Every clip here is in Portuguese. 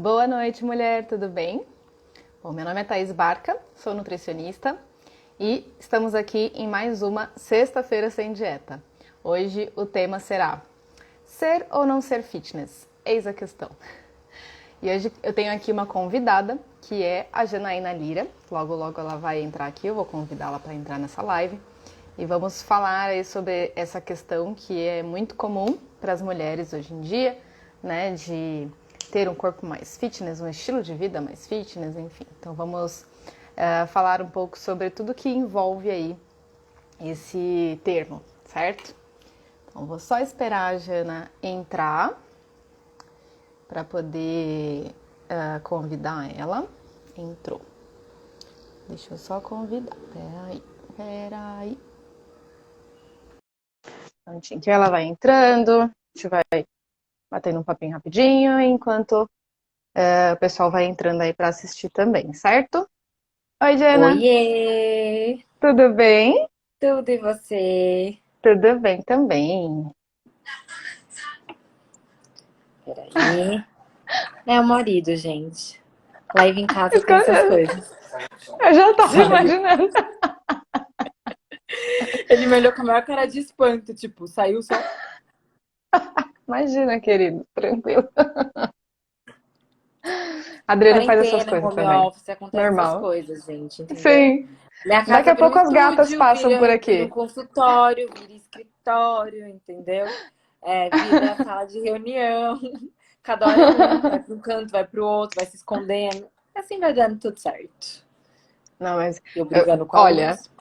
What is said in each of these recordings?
Boa noite, mulher, tudo bem? Bom, meu nome é Thaís Barca, sou nutricionista e estamos aqui em mais uma Sexta-feira Sem Dieta. Hoje o tema será ser ou não ser fitness? Eis a questão. E hoje eu tenho aqui uma convidada, que é a Janaína Lira. Logo, logo ela vai entrar aqui, eu vou convidá-la para entrar nessa live. E vamos falar aí sobre essa questão que é muito comum para as mulheres hoje em dia, né, de ter um corpo mais fitness, um estilo de vida mais fitness, enfim. Então vamos falar um pouco sobre tudo que envolve aí esse termo, certo? Então vou só esperar a Jana entrar para poder convidar ela. Entrou. Deixa eu só convidar. Peraí. Que ela vai entrando, a gente vai batendo um papinho rapidinho, enquanto o pessoal vai entrando aí para assistir também, certo? Oi, Jana. Oiê! Tudo bem? Tudo e você? Tudo bem também. Peraí. É o marido, gente. Live em casa tem essas Eu coisas, já tava sabe? imaginando. Ele me olhou com a maior cara de espanto, tipo, saiu só. Imagina, querido, tranquilo. A Adriana faz essas Quarentena, coisas home também. office, acontecem essas Normal. coisas, gente, entendeu? Sim. Minha Daqui casa a vira um pouco as gatas estúdio, passam por vira um aqui. consultório, vira escritório, entendeu? Vira sala de reunião. Cada hora é um, vai para um canto, vai para o outro, vai se escondendo. Assim vai dando tudo certo. Não, mas Eu brigando com a olha, luz.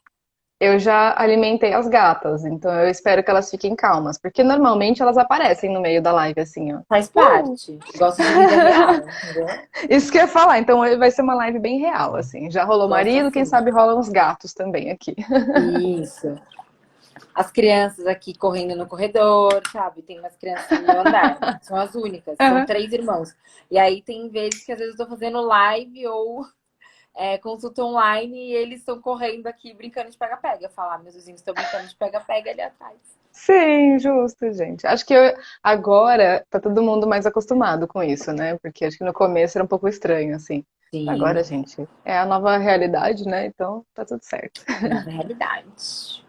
eu já alimentei as gatas, então eu espero que elas fiquem calmas, porque normalmente elas aparecem no meio da live assim, ó. Faz parte. Gosto de vida real, entendeu? Isso que eu ia falar, então vai ser uma live bem real, assim. Já rolou Gosto marido, quem assim. sabe rolam uns gatos também aqui. Isso. As crianças aqui correndo no corredor, sabe? Tem umas crianças no meu andar. São as únicas. São Aham. 3 irmãos. E aí tem vezes que às vezes eu tô fazendo live ou consulta online e eles estão correndo aqui brincando de pega-pega. Eu falo, meus vizinhos estão brincando de pega-pega ali atrás. Sim, justo, gente. Acho que agora tá todo mundo mais acostumado com isso, né? Porque acho que no começo era um pouco estranho, assim. Sim, Agora, gente, é a nova realidade, né? Então tá tudo certo. nova realidade.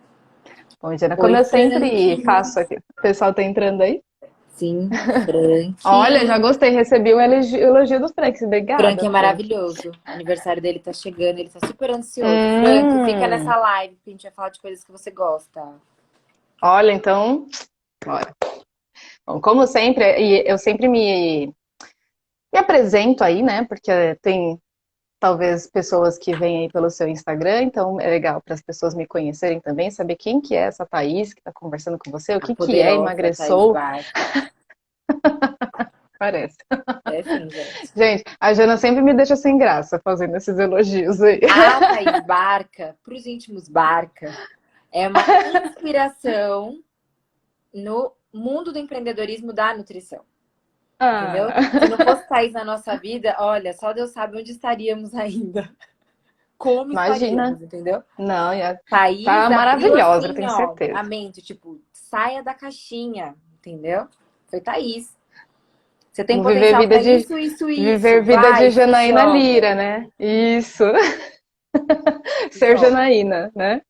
Bom, Diana, como Oi, eu sempre Frank. faço aqui, o pessoal tá entrando aí? Sim, Frank. Olha, já gostei, recebi um elogio do Frank. Frank Obrigada, é Frank. maravilhoso. O aniversário dele tá chegando, ele tá super ansioso. Frank, fica Hum, nessa live que a gente vai falar de coisas que você gosta. olha, então, bora. Bom, como sempre, e eu sempre me apresento aí, né? Porque tem talvez pessoas que vêm aí pelo seu Instagram, então é legal para as pessoas me conhecerem também, saber quem que é essa Thaís que está conversando com você, o A que que é poderosa Thaís Emagressou, Barca. parece. É sim, gente. Gente, a Jana sempre me deixa sem graça fazendo esses elogios aí. A Thaís Barca, para os íntimos Barca, é uma inspiração no mundo do empreendedorismo da nutrição. Entendeu? Se não Ah, fosse Thaís na nossa vida, olha, só Deus sabe onde estaríamos ainda. Como imagina. estaríamos, entendeu? Não, Thaís tá abriu maravilhosa, eu assim, tenho ó, certeza. a mente, tipo, saia da caixinha, entendeu? Foi Thaís. Você tem Vamos viver potencial vida para de isso, isso, viver isso. vida de Vai, se Janaína joga. Lira, né? Isso, Se ser joga. Janaína, né?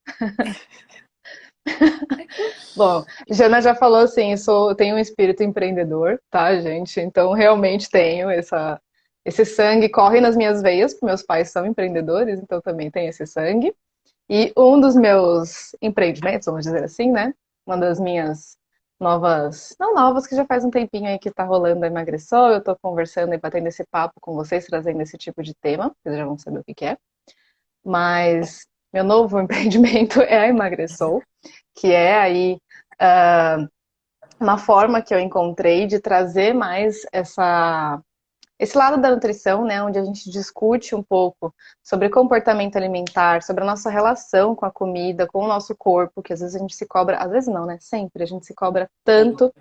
Bom, Jana já falou assim, tenho um espírito empreendedor, tá, gente? Então realmente tenho esse sangue corre nas minhas veias, porque meus pais são empreendedores, então também tem esse sangue. E um dos meus empreendimentos, vamos dizer assim, né? Uma das minhas novas, não novas, que já faz um tempinho aí que tá rolando a Emagreçou, eu tô conversando e batendo esse papo com vocês, trazendo esse tipo de tema, vocês já vão saber o que que é. Mas meu novo empreendimento é a Emagreçou, que é aí uma forma que eu encontrei de trazer mais esse lado da nutrição, né, onde a gente discute um pouco sobre comportamento alimentar, sobre a nossa relação com a comida, com o nosso corpo, que às vezes a gente se cobra, às vezes não, né, sempre a gente se cobra tanto,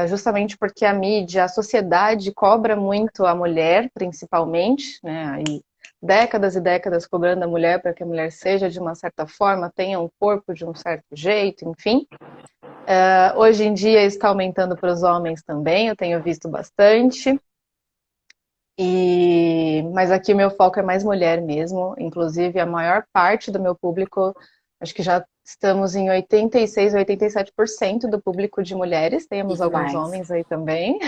justamente porque a mídia, a sociedade cobra muito a mulher, principalmente, né, aí décadas e décadas cobrando a mulher para que a mulher seja de uma certa forma, tenha um corpo de um certo jeito, enfim. Hoje em dia está aumentando para os homens também, eu tenho visto bastante. Mas aqui o meu foco é mais mulher mesmo. Inclusive, a maior parte do meu público, acho que já estamos em 86, 87% do público de mulheres. E Temos alguns demais. homens aí também.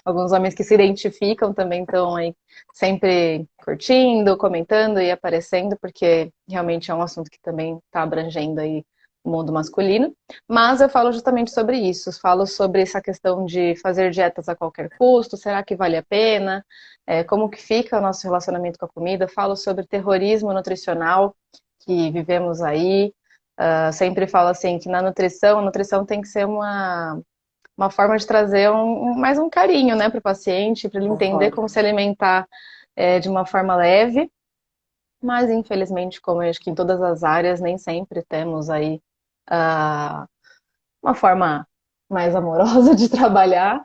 Alguns homens que se identificam também estão aí sempre curtindo, comentando e aparecendo, porque realmente é um assunto que também está abrangendo aí o mundo masculino. Mas eu falo justamente sobre isso, falo sobre essa questão de fazer dietas a qualquer custo, será que vale a pena? Como que fica o nosso relacionamento com a comida? Falo sobre terrorismo nutricional que vivemos aí. Sempre falo assim que na nutrição, a nutrição tem que ser uma forma de trazer mais um carinho, né, para o paciente, para ele entender Concordo. como se alimentar de uma forma leve. Mas infelizmente, como eu acho que em todas as áreas, nem sempre temos aí ah, uma forma mais amorosa de trabalhar.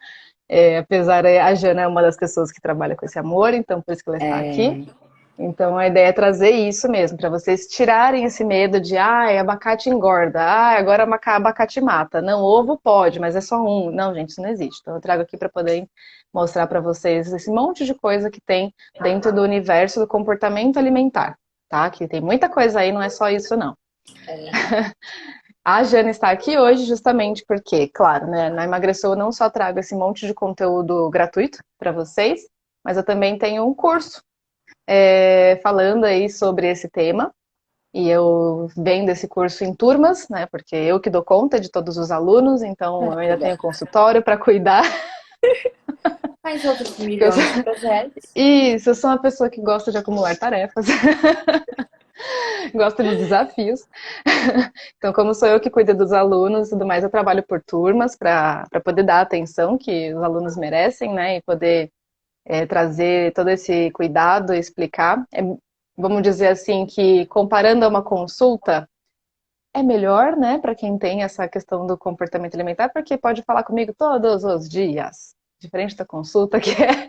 Apesar, a Jana é uma das pessoas que trabalha com esse amor, então por isso que ela está aqui. É, Então a ideia é trazer isso mesmo, para vocês tirarem esse medo de, abacate engorda, agora abacate mata. Não, ovo pode, mas é só um. Não, gente, isso não existe. Então eu trago aqui para poder mostrar para vocês esse monte de coisa que tem dentro do universo do comportamento alimentar, tá? Que tem muita coisa aí, não é só isso não. é. A Jana está aqui hoje justamente porque, claro, né, na Emagreceu eu não só trago esse monte de conteúdo gratuito para vocês, mas eu também tenho um curso falando aí sobre esse tema. E eu vendo esse curso em turmas, né? Porque eu que dou conta de todos os alunos, então eu ainda tenho Legal. consultório para cuidar. Mais outros milhões de projetos. Isso, eu sou uma pessoa que gosta de acumular tarefas, gosta de desafios. Então, como sou eu que cuido dos alunos e tudo mais, eu trabalho por turmas para poder dar a atenção que os alunos merecem, né? E poder trazer todo esse cuidado, explicar. Vamos dizer assim que comparando a uma consulta, é melhor, né, para quem tem essa questão do comportamento alimentar, porque pode falar comigo todos os dias. Diferente da consulta, que é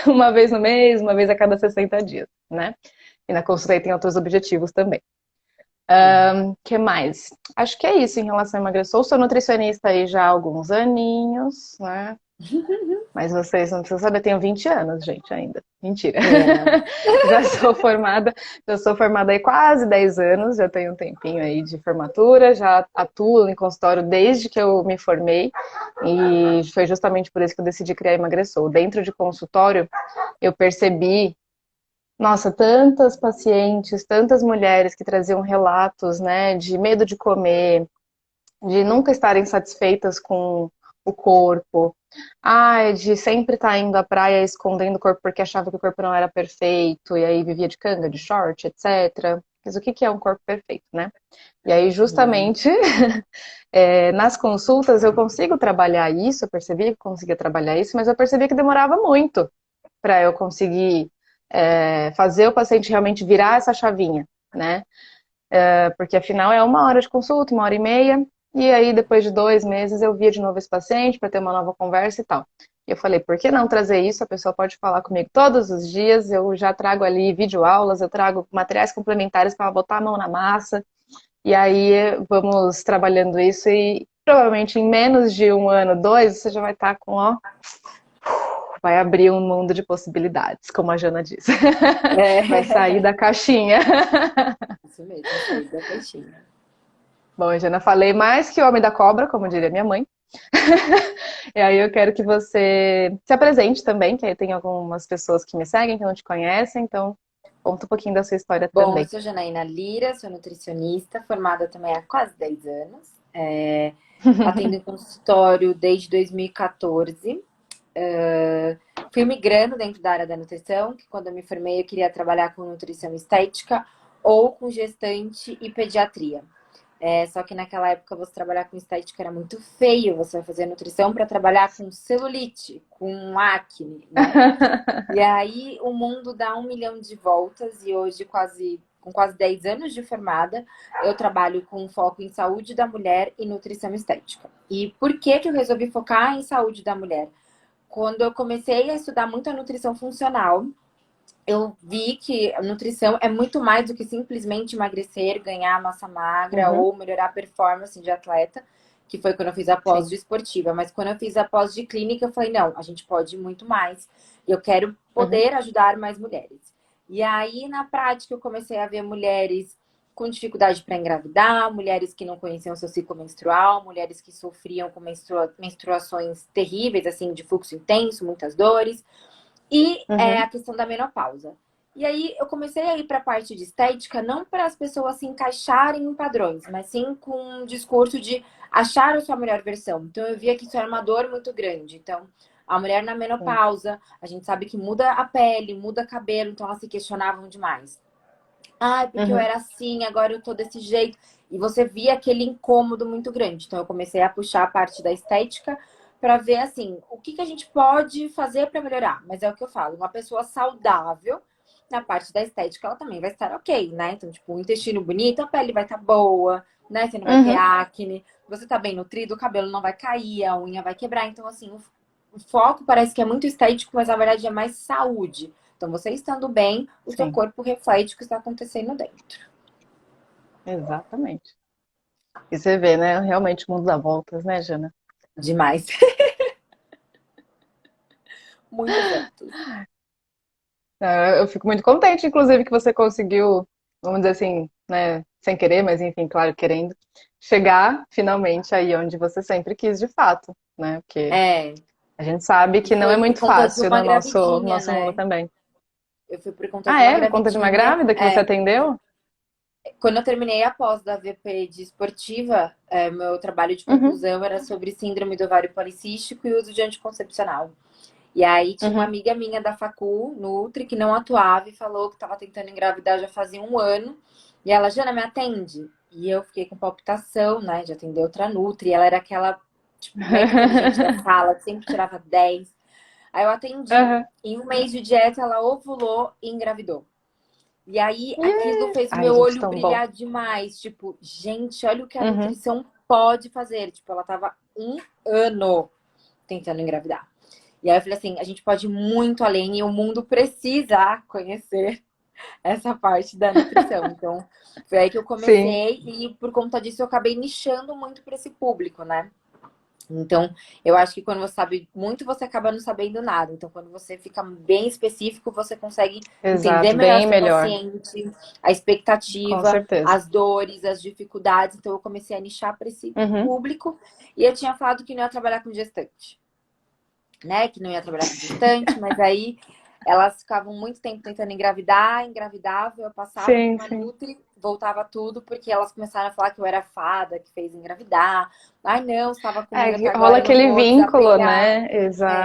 uma vez no mês, uma vez a cada 60 dias, né? E na consulta aí tem outros objetivos também. Sim. Que mais? Acho que é isso em relação ao emagrecer. Sou nutricionista aí já há alguns aninhos, né? Mas vocês não precisam saber, eu tenho 20 anos, gente, ainda. Mentira. É, não. Já sou formada aí quase 10 anos, já tenho um tempinho aí de formatura, já atuo em consultório desde que eu me formei e foi justamente por isso que eu decidi criar a Emagreceu. Dentro de consultório, eu percebi, nossa, tantas pacientes, tantas mulheres que traziam relatos, né, de medo de comer, de nunca estarem satisfeitas com o corpo, de sempre estar indo à praia escondendo o corpo porque achava que o corpo não era perfeito, e aí vivia de canga, de short, etc. Mas o que é um corpo perfeito, né? E aí, Uhum. justamente, nas consultas eu consigo trabalhar isso, eu percebi que conseguia trabalhar isso, mas eu percebi que demorava muito para eu conseguir fazer o paciente realmente virar essa chavinha, né? Porque afinal é 1 hora de consulta, 1 hora e meia, e aí depois de 2 meses eu via de novo esse paciente para ter uma nova conversa e tal. E eu falei, por que não trazer isso? A pessoa pode falar comigo todos os dias, eu já trago ali videoaulas, eu trago materiais complementares para ela botar a mão na massa, e aí vamos trabalhando isso e provavelmente em menos de 1 ano, 2, você já vai estar com, ó, vai abrir um mundo de possibilidades, como a Jana disse. Vai sair É. da caixinha. Isso mesmo, sair da caixinha. Bom, Jana, falei mais que o homem da cobra, como diria minha mãe. E aí eu quero que você se apresente também, que aí tem algumas pessoas que me seguem, que não te conhecem, então conta um pouquinho da sua história Bom, eu também. sou Janaína Lira, sou nutricionista, formada também há quase 10 anos. Atendo em consultório desde 2014. Fui migrando dentro da área da nutrição, que quando eu me formei eu queria trabalhar com nutrição estética ou com gestante e pediatria. Só que naquela época você trabalhar com estética era muito feio, você vai fazer nutrição para trabalhar com celulite, com acne, né? E aí o mundo dá 1 milhão de voltas e hoje, com quase 10 anos de formada, eu trabalho com foco em saúde da mulher e nutrição estética. E por que que eu resolvi focar em saúde da mulher? Quando eu comecei a estudar muito a nutrição funcional, eu vi que a nutrição é muito mais do que simplesmente emagrecer, ganhar massa magra Uhum. ou melhorar a performance de atleta. que foi quando eu fiz a pós Sim. de esportiva. Mas quando eu fiz a pós de clínica, eu falei, não, a gente pode ir muito mais. E eu quero Uhum. poder ajudar mais mulheres. E aí, na prática, eu comecei a ver mulheres com dificuldade para engravidar, mulheres que não conheciam seu ciclo menstrual, mulheres que sofriam com menstruações terríveis, assim, de fluxo intenso, muitas dores, e a Uhum. questão da menopausa. E aí eu comecei a ir para a parte de estética, não para as pessoas se encaixarem em padrões, mas sim com um discurso de achar a sua melhor versão. Então eu via que isso era uma dor muito grande. Então, a mulher na Sim. menopausa, a gente sabe que muda a pele, muda o cabelo, então elas se questionavam demais. Ah, porque eu Uhum. era assim, agora eu tô desse jeito. E você via aquele incômodo muito grande. Então eu comecei a puxar a parte da estética para ver assim, o que a gente pode fazer para melhorar. Mas é o que eu falo, uma pessoa saudável na parte da estética, ela também vai estar ok, né? Então, tipo, o intestino bonito, a pele vai estar boa, né? Você não vai ter Uhum. acne, você tá bem nutrido, o cabelo não vai cair, a unha vai quebrar. Então, assim, o foco parece que é muito estético, mas na verdade é mais saúde. Então, você estando bem, o seu Sim, corpo reflete o que está acontecendo dentro. exatamente. E você vê, né? Realmente o mundo dá voltas, né, Jana? Demais. Muito certo. Eu fico muito contente, inclusive, que você conseguiu, vamos dizer assim, né, sem querer, mas enfim, claro, querendo, chegar finalmente aí onde você sempre quis de fato, né? Porque É. a gente sabe E que não é foi por muito conta de fácil uma no nosso, gravidinha, nosso mundo né? também. Eu fui por conta Ah, de uma é? Por conta de uma gravidinha. grávida que você atendeu? Quando eu terminei a pós da VP de esportiva, meu trabalho de Uhum, conclusão era sobre síndrome do ovário policístico e uso de anticoncepcional. E aí tinha uma uhum. amiga minha da Facu, Nutri, que não atuava e falou que estava tentando engravidar já fazia um ano. E ela, Jana, me atende? E eu fiquei com palpitação, né, de atender outra Nutri. E ela era aquela, tipo, mega inteligente da sala, que sempre tirava 10. Aí eu atendi. Aham. Em um mês de dieta, ela ovulou e engravidou. E aí aquilo Yeah. fez o Ai, meu gente, olho tão bom. brilhar demais. Tipo, gente, olha o que a Uhum. nutrição pode fazer. Tipo, ela tava um ano tentando engravidar. E aí eu falei assim, a gente pode ir muito além e o mundo precisa conhecer essa parte da nutrição. Então, foi aí que eu Sim, comecei e por conta disso eu acabei nichando muito para esse público, né? Então, eu acho que quando você sabe muito, você acaba não sabendo nada. Então, quando você fica bem específico, você consegue entender exato, melhor bem seu melhor, paciente, a com expectativa, certeza. as dores, as dificuldades. Então, eu comecei a nichar para esse Uhum. público e eu tinha falado que não ia trabalhar com gestante, né? Que não ia trabalhar com gestante, mas aí elas ficavam muito tempo tentando engravidar, engravidavam, eu passava Sim, numa sim. Nutri, voltava tudo, porque elas começaram a falar que eu era fada, que fez engravidar. Ai, não, estava É, comigo até que rola agora, eu não aquele vou vínculo, desapegar. né?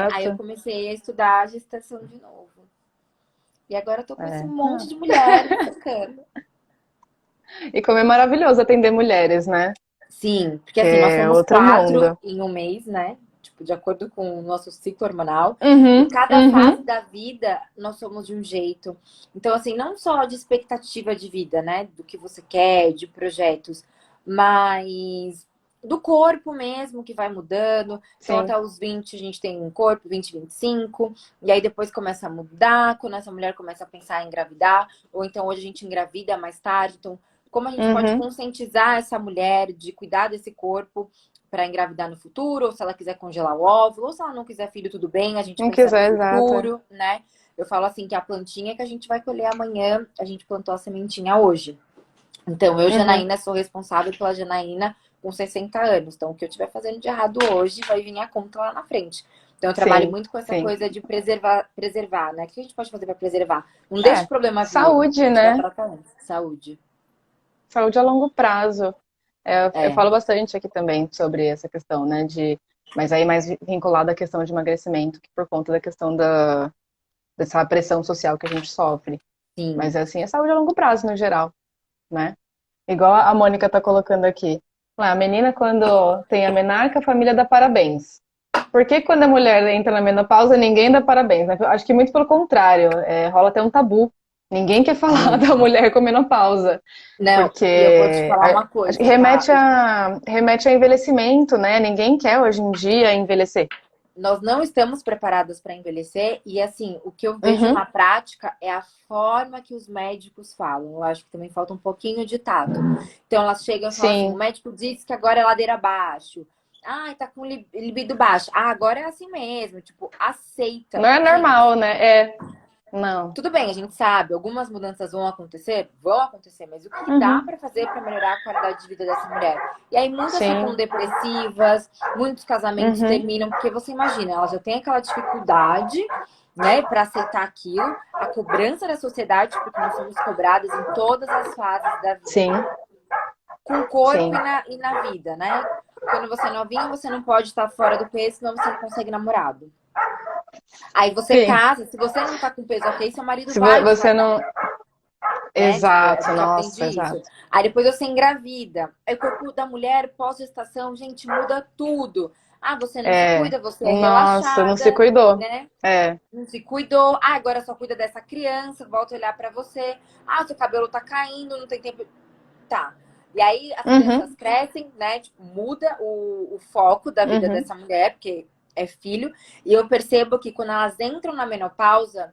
Aí eu Exato. comecei a estudar a gestação de novo. E agora eu tô com esse É. monte de mulheres cercando. E como é maravilhoso atender mulheres, né? Sim, porque Que assim, nós é somos outro quatro mundo. em um mês, né? Tipo, de acordo com o nosso ciclo hormonal. E Uhum, cada fase uhum. da vida, nós somos de um jeito. Então, assim, não só de expectativa de vida, né? Do que você quer, de projetos, mas do corpo mesmo, que vai mudando. Então, Sim, até os 20 a gente tem um corpo, 20, 25. E aí depois começa a mudar, quando essa mulher começa a pensar em engravidar. Ou então hoje a gente engravida mais tarde. Então, como a gente pode uhum. conscientizar essa mulher de cuidar desse corpo para engravidar no futuro, ou se ela quiser congelar o óvulo, ou se ela não quiser filho, tudo bem, a gente Não pensa no quiser, exato. É. futuro, né? Eu falo assim que a plantinha que a gente vai colher amanhã, a gente plantou a sementinha hoje. Então, eu, Uhum, Janaína, sou responsável pela Janaína com 60 anos. Então, o que eu estiver fazendo de errado hoje vai vir a conta lá na frente. Então, eu trabalho sim, muito com essa sim. coisa de preservar, né? O que a gente pode fazer para preservar? Não deixa É, o problema vir, a saúde, gente já né? trata antes. Saúde. Saúde a longo prazo. É, eu É, falo bastante aqui também sobre essa questão, né? Mas aí mais vinculado à questão de emagrecimento, que por conta da questão dessa pressão social que a gente sofre. Mas sim. assim, é saúde a longo prazo no geral, né? Igual a Mônica tá colocando aqui. A menina, quando tem a menarca, a família dá parabéns. Por que quando a mulher entra na menopausa, ninguém dá parabéns, né? Acho que muito pelo contrário, rola até um tabu. Ninguém quer falar da Muito. mulher com menopausa, Não, e eu vou te porque falar uma acho que coisa, tá? remete a envelhecimento, né? Ninguém quer hoje em dia envelhecer. nós não estamos preparadas para envelhecer e, assim, o que eu vejo Uhum. na prática é a forma que os médicos falam. Eu acho que também falta um pouquinho de tato. Então, elas chegam e falam assim, o Sim. médico disse que agora é ladeira abaixo. Ah, tá com libido baixo. Ah, agora é assim mesmo. Tipo, Não aceita. é Gente, normal, né? É. Não. tudo bem, a gente sabe, algumas mudanças vão acontecer? Vão acontecer, mas o que dá Uhum. para fazer para melhorar a qualidade de vida dessa mulher? E aí muitas ficam Sim. depressivas, muitos casamentos Uhum. terminam, porque você imagina, ela já tem aquela dificuldade, né, para aceitar aquilo, a cobrança da sociedade, porque nós somos cobradas em todas as fases da vida, Sim. com o corpo Sim. e na vida, né? Quando você é novinha, você não pode estar fora do peso, senão você não consegue namorado. Aí você Sim. casa, se você não tá com peso ok, seu marido Se vai te você largar. não. Né? Tipo, a Exato, gente aprende nossa, isso. exato. Aí depois você engravida. Aí o corpo da mulher pós-gestação, gente, muda tudo. Ah, você não se É. cuida, você é Nossa, não se relaxada, cuidou. né? É. Não se cuidou. Ah, agora só cuida dessa criança, volta a olhar pra você. Ah, seu cabelo tá caindo, não tem tempo. Tá. E aí as crianças Uhum. crescem, né? Tipo, muda o foco da vida Uhum. dessa mulher, porque é filho. E eu percebo que quando elas entram na menopausa,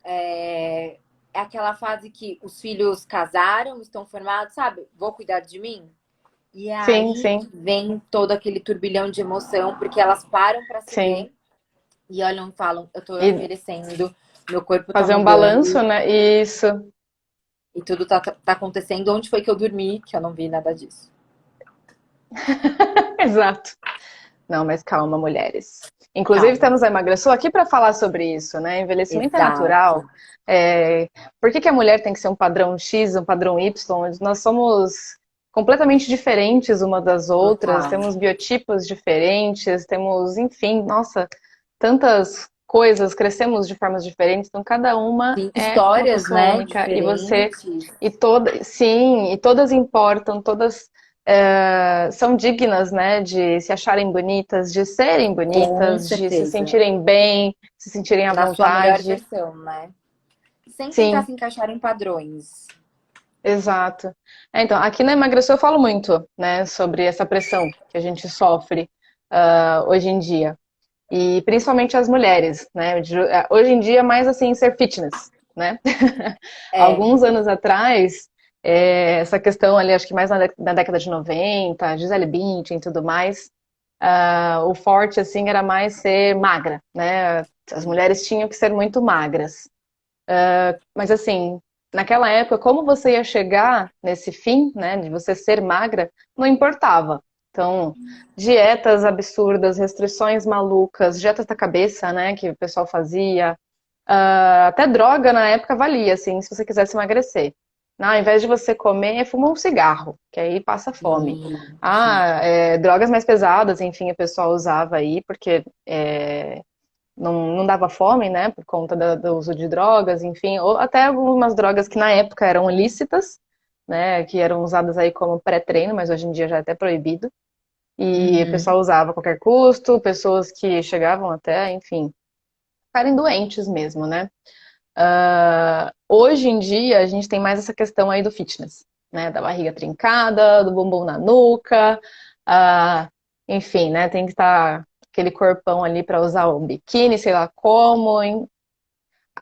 é aquela fase que os filhos casaram, estão formados, sabe? Vou cuidar de mim. E é Sim, aí sim, que vem todo aquele turbilhão de emoção, porque elas param para se sim. ver e olham e falam: eu tô E envelhecendo, meu corpo tá fazer um balanço, mudando né? Isso. e tudo tá acontecendo. Onde foi que eu dormi? Que eu não vi nada disso. Exato. Não, mas calma, mulheres. Inclusive, Calma. temos a Emagreçou aqui para falar sobre isso, né? Envelhecimento é natural. Exato. É... Por que que a mulher tem que ser um padrão X, um padrão Y? Nós somos completamente diferentes uma das outras, Total. temos biotipos diferentes, temos, enfim, nossa, tantas coisas, crescemos de formas diferentes, então cada uma Sim, é uma histórias, pessoa né? única e você Diferentes. e todas, sim, e todas importam, todas são dignas, né, de se acharem bonitas, de serem Com bonitas, de se certeza. sentirem bem, se sentirem à Na sua melhor vontade. versão, né? Sem tentar Sim, se encaixar em padrões. exato. Então, aqui na Emagrecer eu falo muito, né, sobre essa pressão que a gente sofre hoje em dia. E principalmente as mulheres, né? Hoje em dia, mais assim, ser fitness, né? É, Alguns anos atrás, essa questão ali, acho que mais na década de 90, Gisele Bündchen e tudo mais, o forte, assim, era mais ser magra, né? As mulheres tinham que ser muito magras. Mas, assim, naquela época, como você ia chegar nesse fim, né, de você ser magra, não importava. Então, dietas absurdas, restrições malucas, dietas da cabeça, né, que o pessoal fazia, até droga na época valia, assim, se você quisesse emagrecer. Não, ao invés de você comer, fuma um cigarro, que aí passa fome. sim, sim. Drogas mais pesadas, enfim, o pessoal usava aí, porque não dava fome, né, por conta do uso de drogas, enfim, ou até algumas drogas que na época eram ilícitas, né, que eram usadas aí como pré-treino, mas hoje em dia já é até proibido. E o Uhum. pessoal usava a qualquer custo, pessoas que chegavam até, enfim, ficarem doentes mesmo, né? Hoje em dia, a gente tem mais essa questão aí do fitness, né? Da barriga trincada, do bumbum na nuca, uh, enfim, né? Tem que estar aquele corpão ali para usar o biquíni, sei lá como.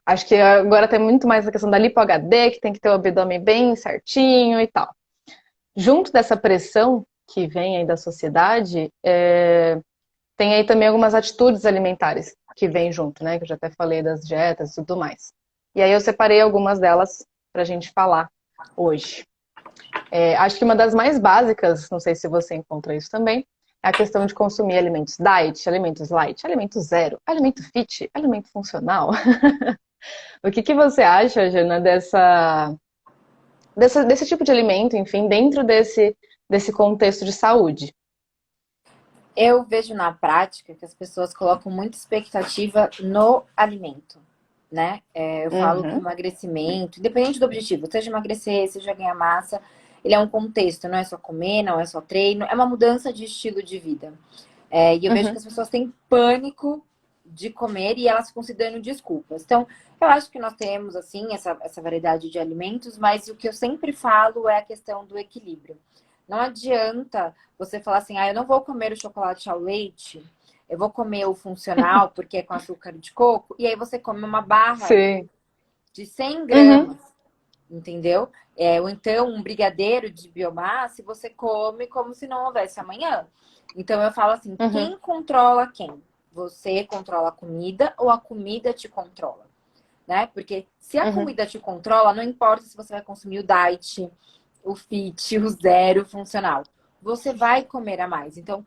Acho que agora tem muito mais a questão da lipo HD, que tem que ter o abdômen bem certinho e tal. Junto dessa pressão que vem aí da sociedade, tem aí também algumas atitudes alimentares que vêm junto, né? Que eu já até falei das dietas e tudo mais. E aí eu separei algumas delas para a gente falar hoje. Acho que uma das mais básicas, não sei se você encontra isso também, é a questão de consumir alimentos diet, alimentos light, alimento zero, alimento fit, alimento funcional. O que que você acha, Jana, desse tipo de alimento, enfim, dentro desse contexto de saúde? Eu vejo na prática que as pessoas colocam muita expectativa no alimento, né? Eu falo que o Uhum, emagrecimento, independente do objetivo, seja emagrecer, seja ganhar massa, ele é um contexto, não é só comer, não é só treino, é uma mudança de estilo de vida. E eu vejo que uhum, as pessoas têm pânico de comer e elas ficam se dando desculpas. Então, eu acho que nós temos, assim, essa variedade de alimentos, mas o que eu sempre falo é a questão do equilíbrio. Não adianta você falar assim, eu não vou comer o chocolate ao leite, eu vou comer o funcional porque é com açúcar de coco, e aí você come uma barra Sim. de 100 Uhum. gramas, entendeu? Ou então um brigadeiro de biomassa e você come como se não houvesse amanhã. Então eu falo assim, Uhum. quem controla quem? Você controla a comida ou a comida te controla? Né? Porque se a Uhum. comida te controla, não importa se você vai consumir o diet, o fit, o zero funcional. Você vai comer a mais. Então,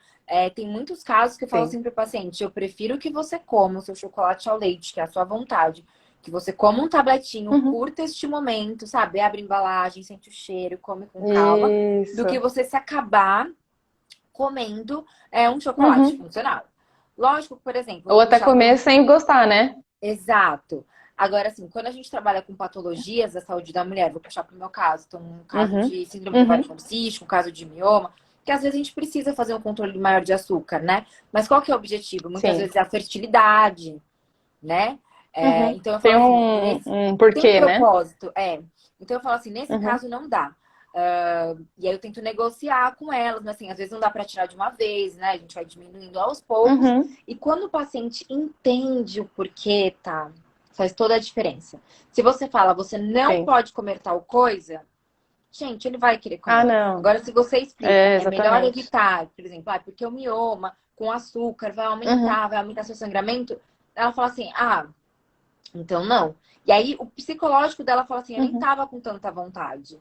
tem muitos casos que eu falo Sim. assim para o paciente: eu prefiro que você coma o seu chocolate ao leite, que é a sua vontade, que você coma um tabletinho, Uhum. curta este momento, sabe? Abre a embalagem, sente o cheiro, come com calma, do que Isso. você se acabar comendo um chocolate Uhum. funcional. Lógico, por exemplo, Ou vou até puxar do comer sem gostar, né? exato. Agora, assim, quando a gente trabalha com patologias da saúde da mulher, vou puxar para o meu caso, então, um caso Uhum. de síndrome do ovário Uhum. policístico, um caso de mioma, que às vezes a gente precisa fazer um controle maior de açúcar, né? Mas qual que é o objetivo? Muitas Sim. vezes é a fertilidade, né? Uhum. Então eu Tem falo assim, nesse um tem um porquê, né? propósito, Então eu falo assim, nesse Uhum. caso não dá. E aí eu tento negociar com elas, mas assim, às vezes não dá para tirar de uma vez, né? A gente vai diminuindo aos poucos. Uhum. E quando o paciente entende o porquê, tá? Faz toda a diferença. Se você fala, você não Sim. pode comer tal coisa, gente, ele vai querer Ah, comer. não. Agora, se você explica, É, é melhor exatamente. evitar, por exemplo, porque o mioma com açúcar Uhum. vai aumentar seu sangramento, ela fala assim, então não. E aí o psicológico dela fala assim, eu nem Uhum. tava com tanta vontade.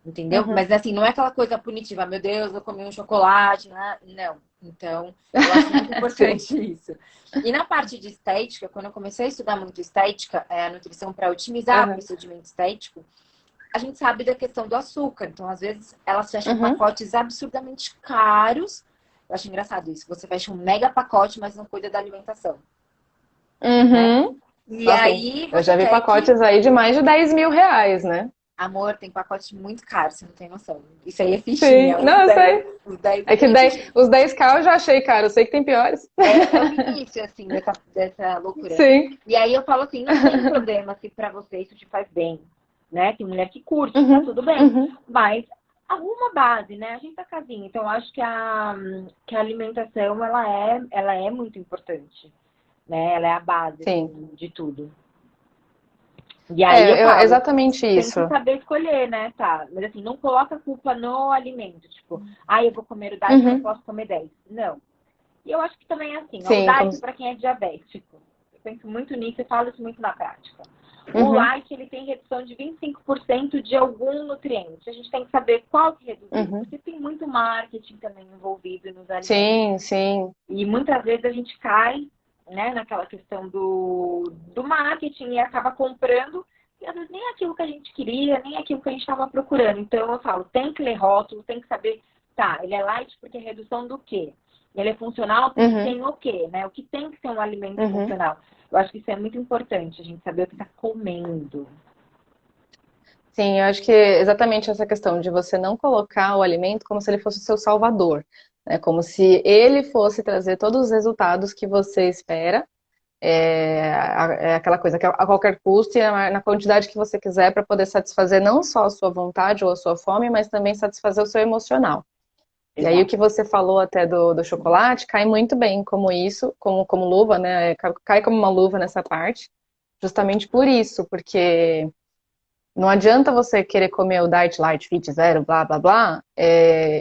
Entendeu? Uhum. Mas assim, não é aquela coisa punitiva, meu Deus, eu comi um chocolate, né? Não. Então, eu acho muito Sim. importante isso. E na parte de estética, quando eu comecei a estudar muito estética, a nutrição para otimizar o Uhum. procedimento estético, a gente sabe da questão do açúcar. Então, às vezes, elas fecham Uhum. pacotes absurdamente caros. Eu acho engraçado isso. Você fecha um mega pacote, mas não cuida da alimentação, né? Uhum. E Assim, aí eu você já vi quer que pacotes aí de mais de R$ 10.000, né? amor, tem pacote muito caro, você não tem noção. Isso aí é Sim. fichinha, Não, eu sei. os 10 é É que bem fichinha. os 10K eu já achei caro. Eu sei que tem piores. É o início, assim, dessa loucura. Sim. E aí eu falo assim, não tem problema se pra você isso te faz bem, né? Tem mulher que curte, tá Uhum. tudo bem. Uhum. Mas arruma base, né? A gente tá casinha. Então eu acho que a alimentação, ela é muito importante, né? Ela é a base, Sim. assim, de tudo. E aí eu falo, Exatamente tem isso. que saber escolher, né, tá? Mas assim, não coloca a culpa no alimento. Tipo, eu vou comer o diet, não Uhum. posso comer 10. Não. E eu acho que também é assim, ó, o Sim. diet para quem é diabético. Eu penso muito nisso e falo isso muito na prática. O Uhum. light, ele tem redução de 25% de algum nutriente. A gente tem que saber qual que reduziu, Uhum. porque tem muito marketing também envolvido nos alimentos. Sim, sim. E muitas vezes a gente cai, né, naquela questão do marketing e acaba comprando, e às vezes nem aquilo que a gente queria, nem aquilo que a gente estava procurando. Então eu falo, tem que ler rótulo, tem que saber, tá, ele é light porque é redução do quê? Ele é funcional porque Uhum. tem o quê, né? O que tem que ser um alimento Uhum. funcional? Eu acho que isso é muito importante, a gente saber o que está comendo. Sim, eu acho que é exatamente essa questão de você não colocar o alimento como se ele fosse o seu salvador, né? Como se ele fosse trazer todos os resultados que você espera. É aquela coisa que a qualquer custo e na quantidade que você quiser para poder satisfazer não só a sua vontade ou a sua fome, mas também satisfazer o seu emocional. E aí o que Exato. você falou até do chocolate cai muito bem como isso, como luva, né? Cai como uma luva nessa parte, justamente por isso, porque não adianta você querer comer o Diet Light Fit Zero, blá blá blá,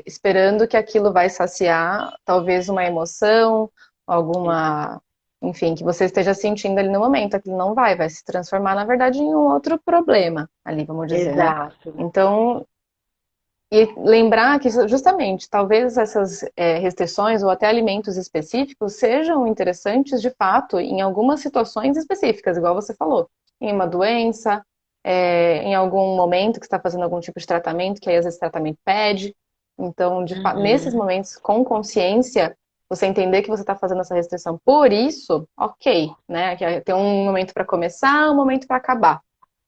esperando que aquilo vai saciar talvez uma emoção, alguma, enfim, que você esteja sentindo ali no momento. Aquilo não vai se transformar, na verdade, em um outro problema ali, vamos dizer, né? Exato. Então, e lembrar que justamente talvez essas restrições ou até alimentos específicos sejam interessantes de fato em algumas situações específicas, igual você falou, em uma doença, em algum momento que está fazendo algum tipo de tratamento, que aí às vezes o tratamento pede. Então, de fato, nesses Uhum. momentos, com consciência, você entender que você está fazendo essa restrição por isso, ok, né? Que tem um momento para começar, um momento para acabar,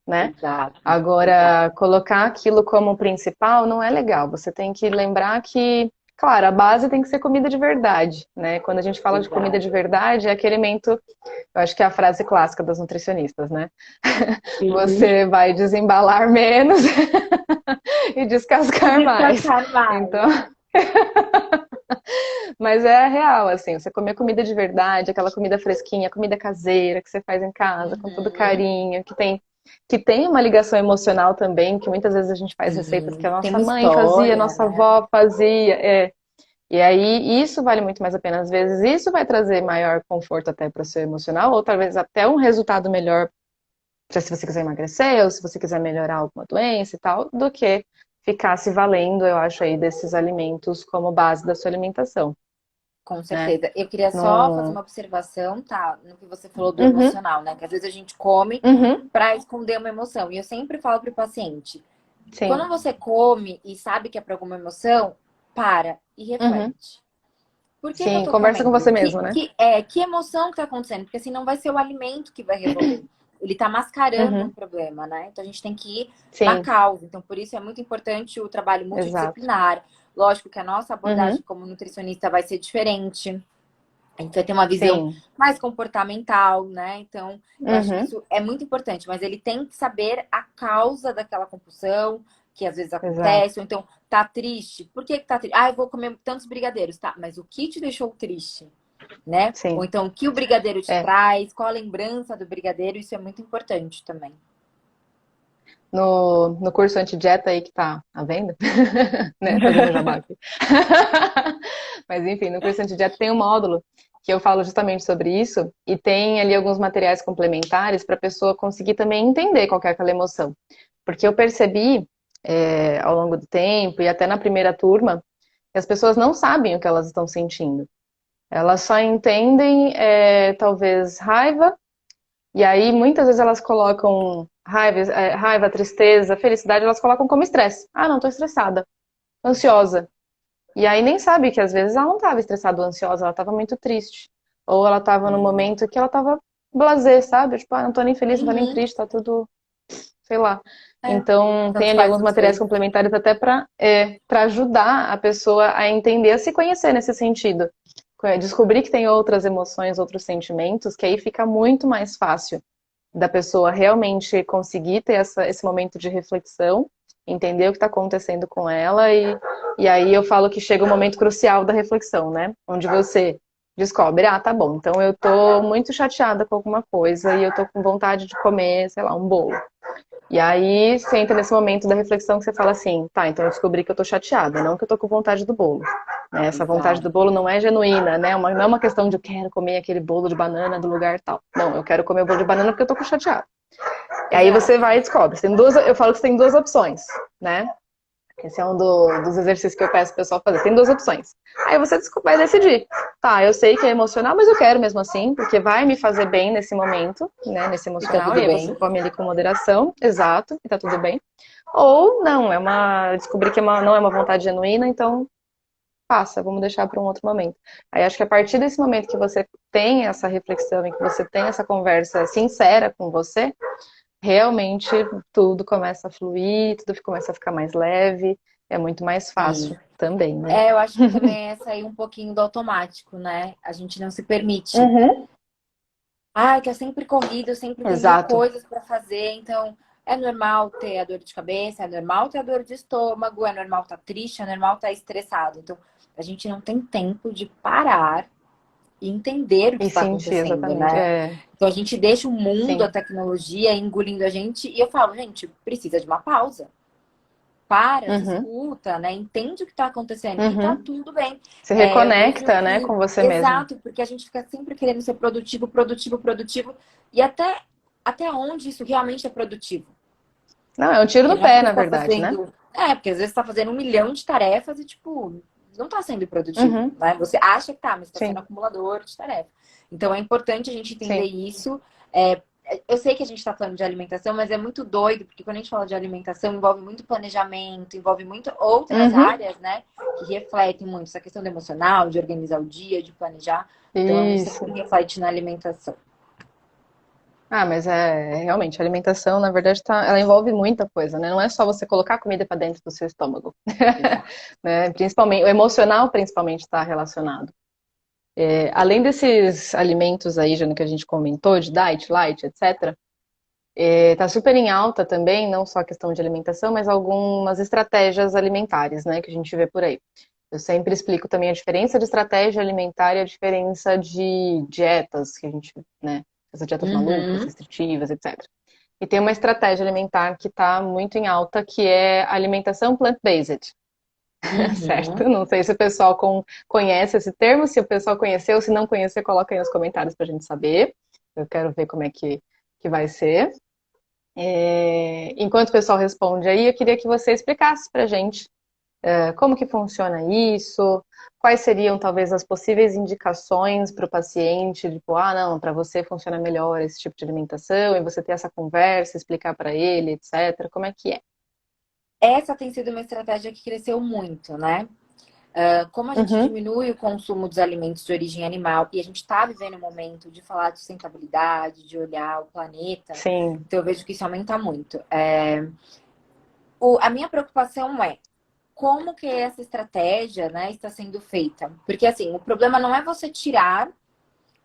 né? Exato. Exato. Agora, colocar aquilo como principal não é legal. Você tem que lembrar que, claro, a base tem que ser comida de verdade, né? Quando a gente fala de comida de Exato. verdade, é aquele alimento, eu acho que é a frase clássica das nutricionistas, né? Sim. Você vai desembalar menos e E descascar mais. descansar mais. Então, Mas é real, assim, você comer comida de verdade, aquela comida fresquinha, comida caseira que você faz em casa, com todo Uhum. carinho, que tem uma ligação emocional também, que muitas vezes a gente faz receitas que Sim, a tem nossa uma mãe fazia, a história, nossa né? avó fazia, E aí isso vale muito mais a pena. Às vezes isso vai trazer maior conforto até para o seu emocional, ou talvez até um resultado melhor para se você quiser emagrecer, ou se você quiser melhorar alguma doença e tal, do que ficar se valendo, eu acho, aí desses alimentos como base da sua alimentação, Com né? certeza. Eu queria só fazer No... uma observação, tá? No que você falou do Uhum, emocional, né? Que às vezes a gente come uhum, para esconder uma emoção. E eu sempre falo pro paciente, sim, quando você come e sabe que é para alguma emoção, para e uhum, reflete. Por que que eu sim, tô conversa com comendo? você mesmo, né? Que emoção que tá acontecendo? Porque assim não vai ser o alimento que vai resolver. Ele tá mascarando um Uhum, problema, né? Então a gente tem que ir na sim, causa. Então por isso é muito importante o trabalho exato. multidisciplinar. Lógico que a nossa abordagem Uhum, como nutricionista vai ser diferente. A gente vai ter uma visão sim, mais comportamental, né? Então, eu acho que uhum, isso é muito importante, mas ele tem que saber a causa daquela compulsão, que às vezes exato. acontece, ou então tá triste. Por que que tá triste? Ah, eu vou comer tantos brigadeiros, tá? Mas o que te deixou triste, né? Ou Sim. então o que o brigadeiro te É. traz, qual a lembrança do brigadeiro, isso é muito importante também. No curso anti-dieta aí que tá à venda, né? Fazendo jabá aqui. Mas enfim, no curso anti-dieta tem um módulo que eu falo justamente sobre isso e tem ali alguns materiais complementares para a pessoa conseguir também entender qual que é aquela emoção. Porque eu percebi ao longo do tempo e até na primeira turma que as pessoas não sabem o que elas estão sentindo. Elas só entendem talvez raiva e aí, muitas vezes elas colocam raiva, tristeza, felicidade, elas colocam como estresse. Ah, não, tô estressada, ansiosa. E aí nem sabe que às vezes ela não estava estressada ou ansiosa, ela estava muito triste. Ou ela estava no Sim. momento que ela estava blasé, sabe? Tipo, ah, não tô nem feliz, não tô nem Uhum. triste, tá tudo, sei lá. É. Então, tem Tanto ali faz alguns os materiais dois. complementares até para ajudar a pessoa a entender, a se conhecer nesse sentido. Descobrir que tem outras emoções, outros sentimentos, que aí fica muito mais fácil da pessoa realmente conseguir ter esse momento de reflexão, entender o que está acontecendo com ela, e aí eu falo que chega o momento crucial da reflexão, né? Onde você descobre, ah, tá bom, então eu tô muito chateada com alguma coisa e eu tô com vontade de comer, sei lá, um bolo. E aí você entra nesse momento da reflexão que você fala assim, tá, então eu descobri que eu tô chateada, não que eu tô com vontade do bolo. Né? Essa vontade do bolo Exato. não é genuína, né? Não é uma questão de eu quero comer aquele bolo de banana do lugar tal. Não, eu quero comer o bolo de banana porque eu tô chateada. E aí você Exato. vai e descobre. Eu falo que você tem duas opções, né? Esse é um dos exercícios que eu peço pro pessoal fazer. Tem duas opções. Aí você vai decidir. Tá, eu sei que é emocional, mas eu quero mesmo assim, porque vai me fazer bem nesse momento, né? Nesse E tá emocional. E tudo aí você bem. come ali com moderação, exato, e tá tudo bem. Ou não, descobri que não é uma vontade genuína, então passa, vamos deixar para um outro momento. Aí acho que a partir desse momento que você tem essa reflexão e que você tem essa conversa sincera com você, realmente tudo começa a fluir, tudo começa a ficar mais leve, é muito mais Sim. fácil também, né? É, eu acho que também é sair um pouquinho do automático, né? A gente não se permite. Uhum. Ah, que é sempre corrido, sempre tem mil Exato. coisas para fazer, então é normal ter a dor de cabeça, é normal ter a dor de estômago, é normal estar triste, é normal estar estressado. Então, a gente não tem tempo de parar e entender o que E está sentir, acontecendo, exatamente. né? Então a gente deixa o mundo, a Sim, tecnologia engolindo a gente e eu falo, gente, precisa de uma pausa. Para, se uhum, escuta, né? Entende o que está acontecendo e tá uhum. tudo bem. Se É, eu vejo reconecta, né, que, com você mesmo. exato, porque a gente fica sempre querendo ser produtivo, produtivo, produtivo, e até onde isso realmente é produtivo? Não, é um tiro Porque no não é pé, porque na você está verdade, né? fazendo. É, porque às vezes você está fazendo 1 milhão de tarefas e, tipo, não está sendo produtivo, Uhum, né? Você acha que tá, mas está sendo sim, acumulador de tarefa. Então é importante a gente entender sim. isso. É, eu sei que a gente está falando de alimentação, mas é muito doido, porque quando a gente fala de alimentação, envolve muito planejamento, envolve muito outras Uhum, áreas, né? Que refletem muito essa questão do emocional, de organizar o dia, de planejar. Então a gente sempre isso. reflete na alimentação. Ah, mas realmente, a alimentação, na verdade, ela envolve muita coisa, né? Não é só você colocar comida para dentro do seu estômago, Exato. né? Principalmente, o emocional principalmente está relacionado. Além desses alimentos aí, Jana, que a gente comentou, de diet, light, etc., tá super em alta também, não só a questão de alimentação, mas algumas estratégias alimentares, né, que a gente vê por aí. Eu sempre explico também a diferença de estratégia alimentar e a diferença de dietas, que a gente, né, essas dietas malucas, Uhum, restritivas, etc. E tem uma estratégia alimentar que está muito em alta, que é a alimentação plant-based, certo? uhum. Não sei se o pessoal conhece esse termo, se o pessoal conheceu, se não conhecer, coloca aí nos comentários para a gente saber. Eu quero ver como é que vai ser. Enquanto o pessoal responde aí, eu queria que você explicasse para a gente como que funciona isso, quais seriam talvez as possíveis indicações para o paciente, tipo, ah, não, para você funciona melhor esse tipo de alimentação, e você ter essa conversa, explicar para ele, etc. Como é que é? Essa tem sido uma estratégia que cresceu muito, né? Como a gente Uhum, diminui o consumo dos alimentos de origem animal e a gente está vivendo um momento de falar de sustentabilidade, de olhar o planeta, sim. então eu vejo que isso aumenta muito. A minha preocupação é como que essa estratégia, né, está sendo feita. Porque, assim, o problema não é você tirar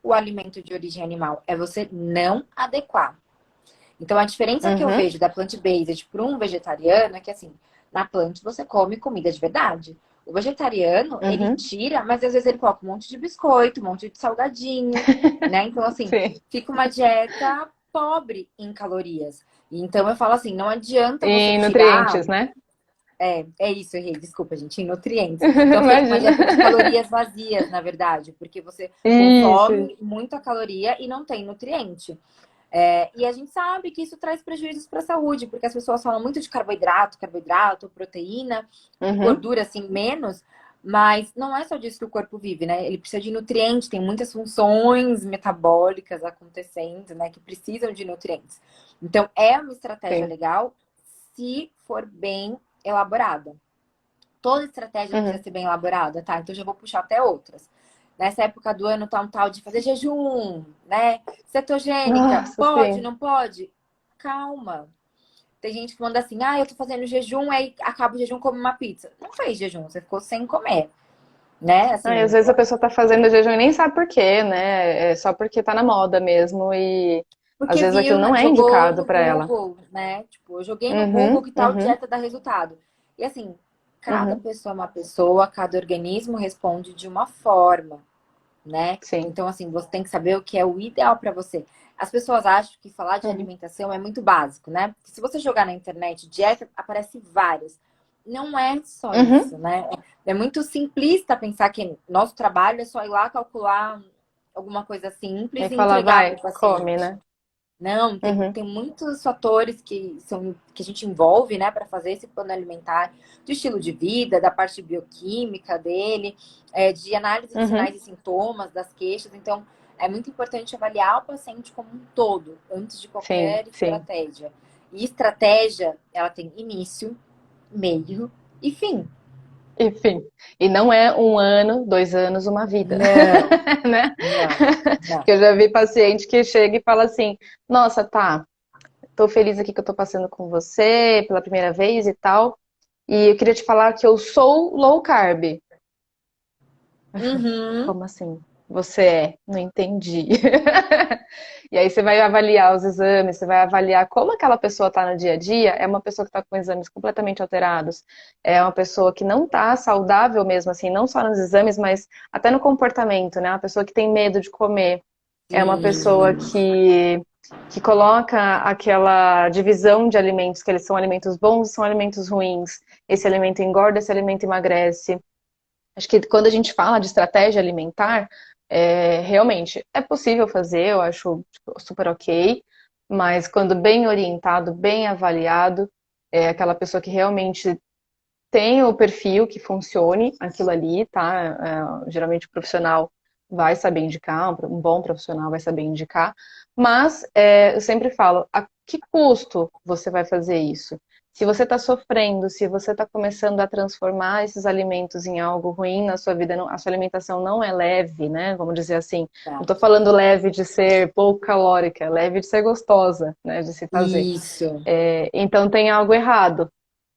o alimento de origem animal, é você não adequar. Então, a diferença que eu Uhum, vejo da plant-based para um vegetariano é que, assim, na plant você come comida de verdade. O vegetariano, ele uhum, tira, mas às vezes ele coloca um monte de biscoito, um monte de salgadinho, né? Então, assim, sim. fica uma dieta pobre em calorias. Então, eu falo assim, não adianta você E tirar. nutrientes, né? É isso, errei, desculpa, gente, em nutrientes. Então fica uma Imagina. dieta de calorias vazias, na verdade, porque você Isso. consome muita caloria e não tem nutriente. E a gente sabe que isso traz prejuízos para a saúde, porque as pessoas falam muito de carboidrato, proteína e Uhum, gordura, assim, menos, mas não é só disso que o corpo vive, né? Ele precisa de nutrientes, tem muitas funções metabólicas acontecendo, né, que precisam de nutrientes. Então, é uma estratégia sim. legal se for bem elaborada. Toda estratégia precisa Uhum. ser bem elaborada, tá? Então, já vou puxar até outras. Nessa época do ano tá um tal de fazer jejum, né? Cetogênica, Nossa, pode, sim. não pode? Calma. Tem gente que manda assim, ah, eu tô fazendo jejum, aí acaba o jejum, come uma pizza. Não fez jejum, você ficou sem comer, né? Aí, às Assim, vezes a pessoa tá fazendo jejum e nem sabe por quê, né? É só porque tá na moda mesmo e às porque vezes aquilo viu, não é jogou indicado no pra ela. Google, né? Tipo, eu joguei no Google Uhum, que tal uhum, dieta dá resultado. E assim, cada uhum, pessoa é uma pessoa, cada organismo responde de uma forma, né? sim. Então, assim, você tem que saber o que é o ideal para você. As pessoas acham que falar de Uhum, alimentação é muito básico, né? Porque se você jogar na internet dieta, aparece várias. Não é só uhum. isso, né? É muito simplista pensar que nosso trabalho é só ir lá calcular alguma coisa E simples e falar, entregar para vai, o come, paciente. né? Não, Uhum, tem muitos fatores que a gente envolve, né, para fazer esse plano alimentar, do estilo de vida, da parte bioquímica dele, de análise de uhum, sinais e sintomas, das queixas. Então, é muito importante avaliar o paciente como um todo, antes de sim, qualquer sim. estratégia. E estratégia, ela tem início, meio e fim. Enfim, e não é um ano, 2 anos, uma vida, Não, né? não, não. Que eu já vi paciente que chega e fala assim, nossa, tá, tô feliz aqui que eu tô passando com você pela primeira vez e tal, e eu queria te falar que eu sou low carb. Eu falei, Uhum. como assim? Você é? Não entendi. E aí você vai avaliar os exames, você vai avaliar como aquela pessoa está no dia a dia. É uma pessoa que está com exames completamente alterados, é uma pessoa que não está saudável mesmo, assim, não só nos exames, mas até no comportamento, né? Uma pessoa que tem medo de comer, é uma pessoa Sim, que coloca aquela divisão de alimentos, que eles são alimentos bons e são alimentos ruins. Esse alimento engorda, esse alimento emagrece. Acho que quando a gente fala de estratégia alimentar, realmente é possível fazer, eu acho tipo, super ok, mas quando bem orientado, bem avaliado, é aquela pessoa que realmente tem o perfil que funcione aquilo ali, tá? Geralmente o profissional vai saber indicar, um bom profissional vai saber indicar, mas eu sempre falo, a que custo você vai fazer isso? Se você está sofrendo, se você está começando a transformar esses alimentos em algo ruim na sua vida, a sua alimentação não é leve, né? Vamos dizer assim. Não estou exato. falando leve de ser pouco calórica, é leve de ser gostosa, né? De se fazer. Isso. Então tem algo errado,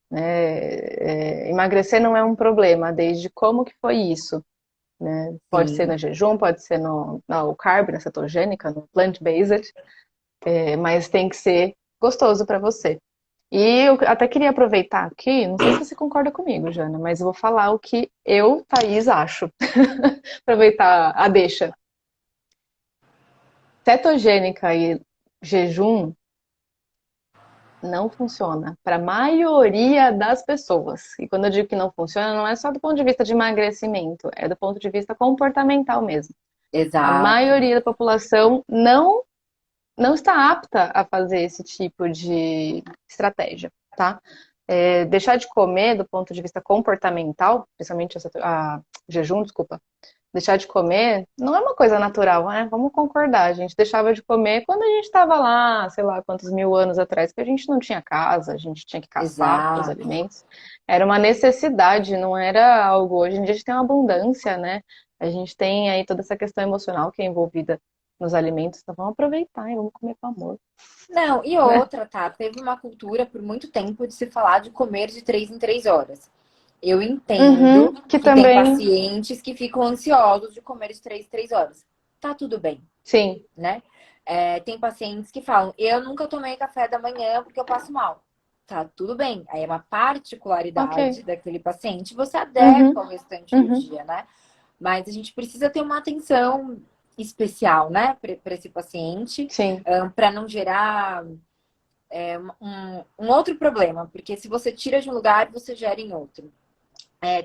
né? Emagrecer não é um problema, desde como que foi isso, né? Pode ser Sim. no jejum, pode ser na low carb, na cetogênica, no plant-based, mas tem que ser gostoso para você. E eu até queria aproveitar aqui, não sei se você concorda comigo, Jana, mas eu vou falar o que eu, Thaís, acho. Aproveitar a deixa. Cetogênica e jejum não funciona para a maioria das pessoas. E quando eu digo que não funciona, não é só do ponto de vista de emagrecimento, é do ponto de vista comportamental mesmo. A Exato. maioria da população não está apta a fazer esse tipo de estratégia, tá? Deixar de comer do ponto de vista comportamental, principalmente a jejum, desculpa, deixar de comer não é uma coisa natural, né? Vamos concordar. A gente deixava de comer quando a gente estava lá, sei lá, quantos mil anos atrás, que a gente não tinha casa, a gente tinha que caçar os Exato. alimentos. Era uma necessidade, não era algo. Hoje em dia a gente tem uma abundância, né? A gente tem aí toda essa questão emocional que é envolvida nos alimentos. Então vamos aproveitar e vamos comer com amor, Não, e né? outra, tá? Teve uma cultura por muito tempo de se falar de comer de 3 em 3 horas. Eu entendo Uhum, que que tem também, pacientes que ficam ansiosos de comer de 3 em 3 horas. Tá tudo bem, sim, né? Tem pacientes que falam, eu nunca tomei café da manhã porque eu passo mal. Tá tudo bem. Aí é uma ok. particularidade daquele paciente, você adequa Uhum, ao restante do uhum, dia, né? Mas a gente precisa ter uma atenção especial, né, para esse paciente, sim, para não gerar um outro problema, porque se você tira de um lugar, você gera em outro.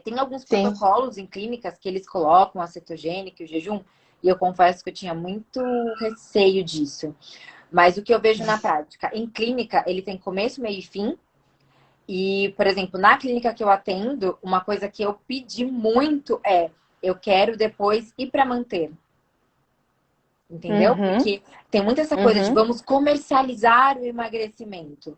Tem alguns sim. protocolos em clínicas que eles colocam a cetogênica e o jejum, e eu confesso que eu tinha muito receio disso. Mas o que eu vejo na prática, em clínica, ele tem começo, meio e fim. E, por exemplo, na clínica que eu atendo, uma coisa que eu pedi muito é: eu quero depois ir para manter. Entendeu? Uhum, Porque tem muito essa coisa de uhum. vamos comercializar o emagrecimento,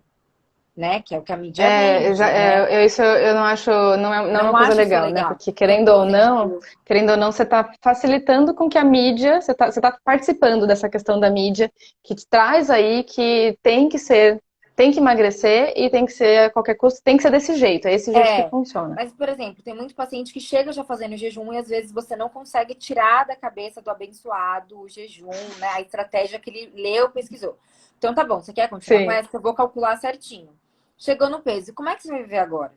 né? Que é o que a mídia vende, né? Isso eu não acho, não é Não uma coisa acho isso legal, né? legal. Porque Então, por exemplo, querendo ou não, você está facilitando com que a mídia, você tá participando dessa questão da mídia que te traz aí que tem que emagrecer e tem que ser a qualquer custo, tem que ser desse jeito, é esse jeito que é. funciona. Mas, por exemplo, tem muito paciente que chega já fazendo jejum e às vezes você não consegue tirar da cabeça do abençoado o jejum, né? A estratégia que ele leu, pesquisou. Então, tá bom, você quer continuar com Sim. essa? Eu vou calcular certinho. Chegou no peso, e como é que você vai viver agora?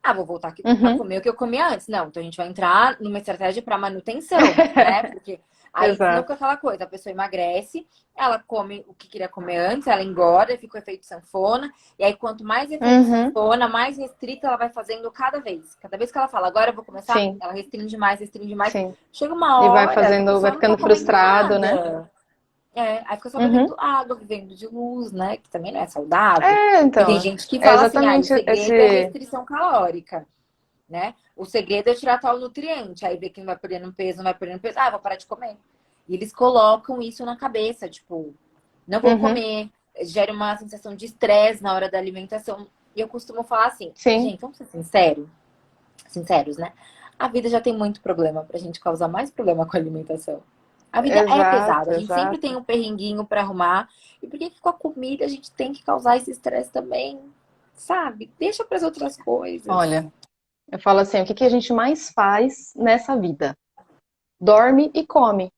Ah, vou voltar aqui a Uhum. comer o que eu comia antes. Não, então a gente vai entrar numa estratégia para manutenção, né? Porque aí senão Exato. fica aquela coisa, a pessoa emagrece, ela come o que queria comer antes, ela engorda, fica o efeito sanfona, e aí quanto mais efeito Uhum. sanfona, mais restrita ela vai fazendo cada vez. Cada vez que ela fala, agora eu vou começar, Sim, ela restringe mais, restringe mais. sim. Chega uma E vai hora que a fazendo, vai pessoa não tá ficando comendo frustrado, né? nada. Aí fica só bebendo Uhum. água, vivendo de luz, né? Que também não é saudável. E tem Então, gente que é fala assim, ah, o exatamente segredo é esse. restrição calórica, né? O segredo é tirar tal nutriente. Aí vê que não vai perdendo peso, não vai perdendo peso. Ah, vou parar de comer. E eles colocam isso na cabeça, tipo, não vou Uhum. comer. Gera uma sensação de estresse na hora da alimentação. E eu costumo falar assim, Sim, gente, vamos ser sinceros, né? A vida já tem muito problema pra gente causar mais problema com a alimentação. A vida é pesada, exato, a gente sempre tem exato. um perrenguinho pra arrumar. E por que que com a comida a gente tem que causar esse estresse também? Sabe? Deixa para as outras coisas. Olha, eu falo assim, o que que a gente mais faz nessa vida? Dorme e come.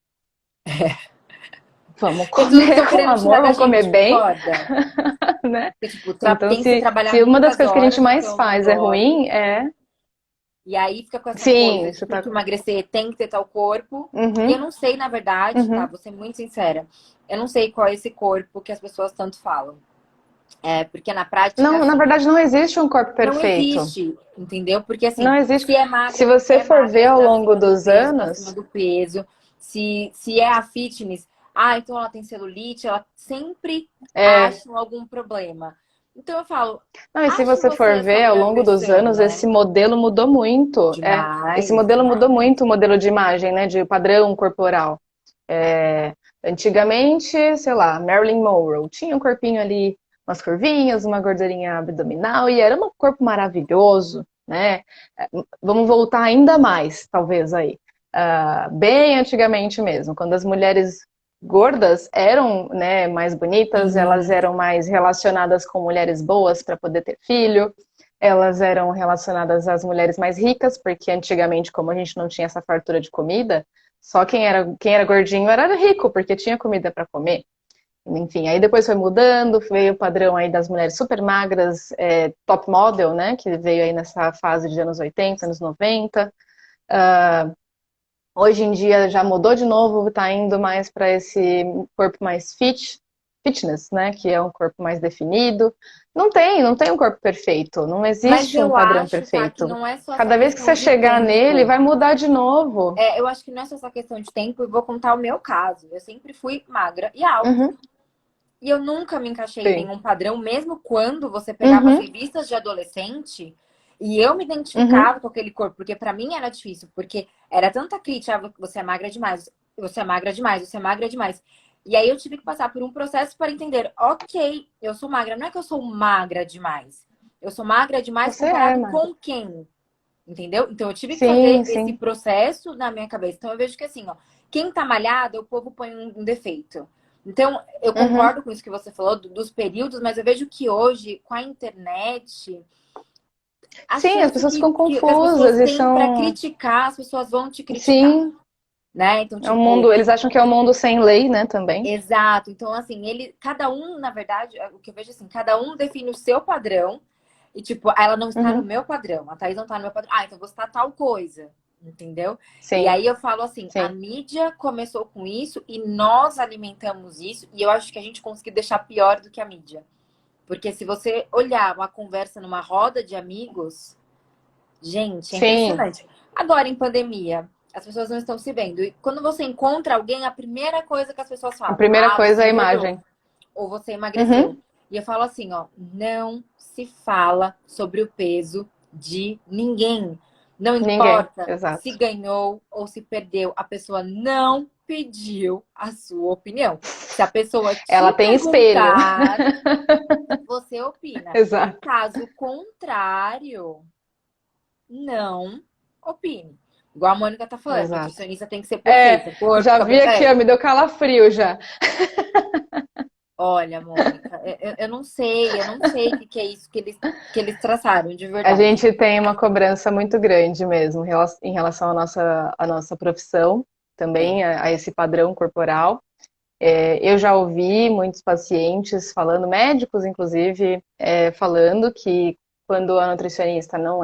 Vamos E tudo comer estão com querendo tirar amor, da vamos comer gente, bem, concorda? né? Porque, tipo, Então, tem que se trabalhar se uma das muitas coisas que a gente horas, mais então não faz é ruim, dorme. é. E aí fica com essa Sim, coisa de você tem tá. que emagrecer, tem que ter tal corpo. E eu Uhum, não sei, na verdade, tá? uhum. Vou ser muito sincera. Eu não sei qual é esse corpo que as pessoas tanto falam. Porque na prática, Não, na assim, verdade, não existe um corpo não perfeito. existe, entendeu? Porque Não assim, existe. se é Se magra, você é for ver magra, ao tá longo acima do dos peso, tá acima anos, do peso. Se é a fitness, então ela tem celulite, ela sempre é. acham algum problema. Então eu falo, Não, e se ache você você for essa ver ao mulher longo dos versão, anos, né? esse modelo mudou muito. Esse Demais, modelo mudou demais. muito, o modelo de imagem, né? De padrão corporal. Antigamente, sei lá, Marilyn Monroe tinha um corpinho ali, umas curvinhas, uma gordurinha abdominal, e era um corpo maravilhoso, né? Vamos voltar ainda mais, talvez aí. Bem antigamente mesmo, quando as mulheres gordas eram, né, mais bonitas, elas Sim, eram mais relacionadas com mulheres boas para poder ter filho, elas eram relacionadas às mulheres mais ricas, porque antigamente, como a gente não tinha essa fartura de comida, só quem era gordinho era rico, porque tinha comida para comer. enfim, aí depois foi mudando, veio o padrão aí das mulheres super magras, top model, né, que veio aí nessa fase de anos 80, anos 90. Hoje em dia já mudou de novo, tá indo mais para esse corpo mais fitness, né, que é um corpo mais definido. Não tem um corpo perfeito, não Mas existe um eu padrão acho, tá, que perfeito. não é só essa Cada vez que questão você de chegar nele, tempo. vai mudar de novo. Eu acho que não é só essa questão de tempo, e vou contar o meu caso. Eu sempre fui magra e alta. Uhum, E eu nunca me encaixei em sim. nenhum padrão, mesmo quando você pegava as Uhum, revistas de adolescente e eu me uhum, identificava com aquele corpo, porque pra mim era difícil, porque era tanta crítica, ah, você é magra demais, você é magra demais, você é magra demais. E aí eu tive que passar por um processo para entender, ok, eu sou magra, não é que eu sou magra demais. Eu sou magra demais você é comparado magra. com quem? Entendeu? Então eu tive que fazer Sim, esse sim. processo na minha cabeça. Então eu vejo que assim, ó, quem tá malhado, o povo põe um defeito. Então, eu Uhum. concordo com isso que você falou dos períodos, mas eu vejo que hoje, com a internet, a Sim, as chance pessoas ficam que as pessoas confusas e têm para são. criticar, as pessoas vão te criticar, Sim, né? Então, é um tipo, mundo. Eles acham que é um mundo sem lei, né, também. exato. Então, assim, cada um, na verdade, o que eu vejo assim, cada um define o seu padrão e, tipo, ela não está no Uhum. meu padrão, a Thaís não está no meu padrão. Ah, então você está tal coisa, entendeu? E Sim, aí eu falo assim, a sim. mídia começou com isso e nós alimentamos isso e eu acho que a gente conseguiu deixar pior do que a mídia. Porque se você olhar uma conversa numa roda de amigos, gente, é Sim, impressionante. Agora, em pandemia, as pessoas não estão se vendo. E quando você encontra alguém, a primeira coisa que as pessoas a falam, primeira ah, coisa você é a engordou, imagem. ou você emagreceu. Uhum. E eu falo assim, ó, não se fala sobre o peso de ninguém. Não Ninguém, importa se exato. ganhou ou se perdeu, a pessoa não pediu a sua opinião. Se a pessoa Ela te tem espelho. perguntar, você opina. Exato. Caso contrário, não opine. Igual a Mônica tá falando, Exato. nutricionista tem que ser É, perfeita. Corpo, já vi cabelo. aqui, ó, me deu calafrio já. Olha, Mônica, eu não sei o que é isso que eles traçaram, de A verdade. gente tem uma cobrança muito grande mesmo em relação à nossa profissão, também Tem. a esse padrão corporal. Eu já ouvi muitos pacientes falando, médicos inclusive, falando que quando a nutricionista não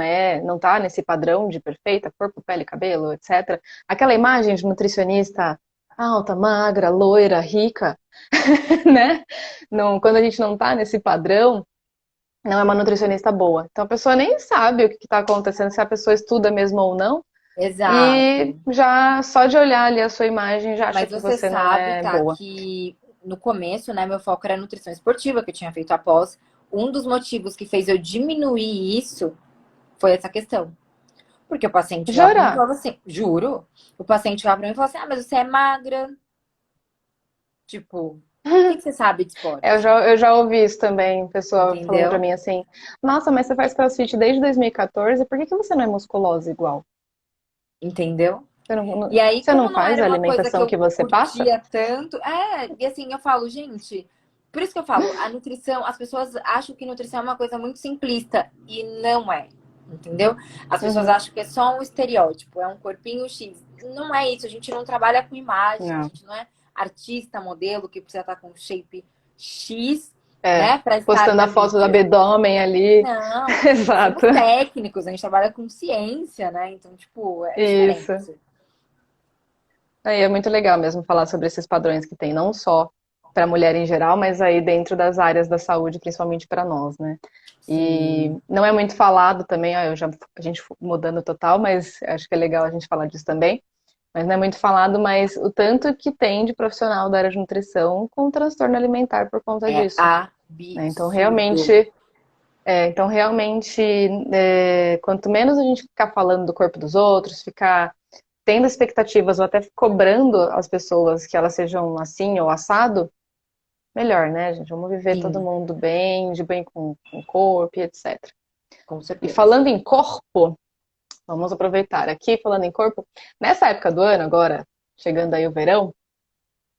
está nesse padrão de perfeita, corpo, pele, cabelo, etc., aquela imagem de nutricionista alta, magra, loira, rica, né? Não, quando a gente não está nesse padrão, não é uma nutricionista boa. Então a pessoa nem sabe o que está acontecendo, se a pessoa estuda mesmo ou não, e Exato. já só de olhar ali a sua imagem já acha Mas que você você não sabe, é tá, boa. que no começo, né, meu foco era nutrição esportiva, que eu tinha feito após. Um dos motivos que fez eu diminuir isso foi essa questão. Porque o paciente chegava pra mim e Jura? falava assim, juro, o paciente chegava pra mim e falava assim, ah, mas você é magra. Tipo, o que você sabe de esporte? Eu já ouvi isso também, pessoa falando pra Entendeu? mim assim, nossa, mas você faz CrossFit desde 2014, por que que você não é musculosa igual? Entendeu? Você E aí, você como não não faz era a uma coisa que alimentação eu que você passa? curtia tanto, e assim, eu falo, gente, por isso que eu falo, a nutrição, as pessoas acham que nutrição é uma coisa muito simplista e não é, entendeu? As pessoas Uhum. acham que é só um estereótipo, é um corpinho X. Não é isso, a gente não trabalha com imagem, a Não. gente não é artista, modelo que precisa estar com shape X, É, né, para estar postando na a foto do mídia. abdômen ali. Não, nós somos Exato. técnicos, a gente trabalha com ciência, né? Então, tipo, é Isso. diferente. Aí é muito legal mesmo falar sobre esses padrões que tem, não só para a mulher em geral, mas aí dentro das áreas da saúde, principalmente para nós, né? E Sim. não é muito falado também, a gente mudando total, mas acho que é legal a gente falar disso também. Mas não é muito falado, mas o tanto que tem de profissional da área de nutrição com transtorno alimentar por conta É disso, né? absurdo. Então realmente, quanto menos a gente ficar falando do corpo dos outros, ficar tendo expectativas ou até cobrando as pessoas que elas sejam assim ou assado, melhor, né, gente? Vamos viver todo Sim, mundo bem, de bem com o corpo e etc. com E certeza. falando em corpo, vamos aproveitar aqui, falando em corpo, nessa época do ano agora, chegando aí o verão,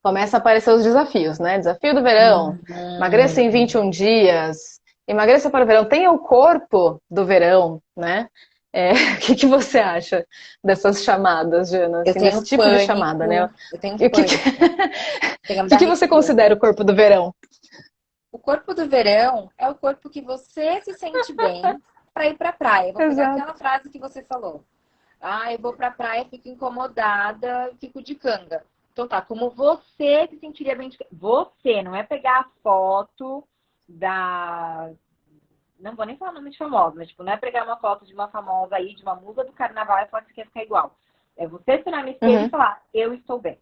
começa a aparecer os desafios, né? Desafio do verão, emagreça em Uhum. 21 dias, emagreça para o verão, tenha o corpo do verão, né? O que que você acha dessas chamadas, Jana? Eu Assim, desse tenho tipo de chamada, né? pânico, eu tenho E pânico. Chega a o me que dar que você arrepio, considera o assim. corpo do verão? O corpo do verão é o corpo que você se sente bem para ir pra praia. Eu vou pegar Exato. aquela frase que você falou. Ah, eu vou pra praia, fico incomodada, fico de canga. Então tá, como você se sentiria bem de canga? Você, não é pegar a foto da... Não vou nem falar nome de famosa, mas tipo, não é pegar uma foto de uma famosa aí, de uma musa do carnaval e falar que você quer ficar igual. É você se olhar no espelho e Uhum. falar, eu estou bem.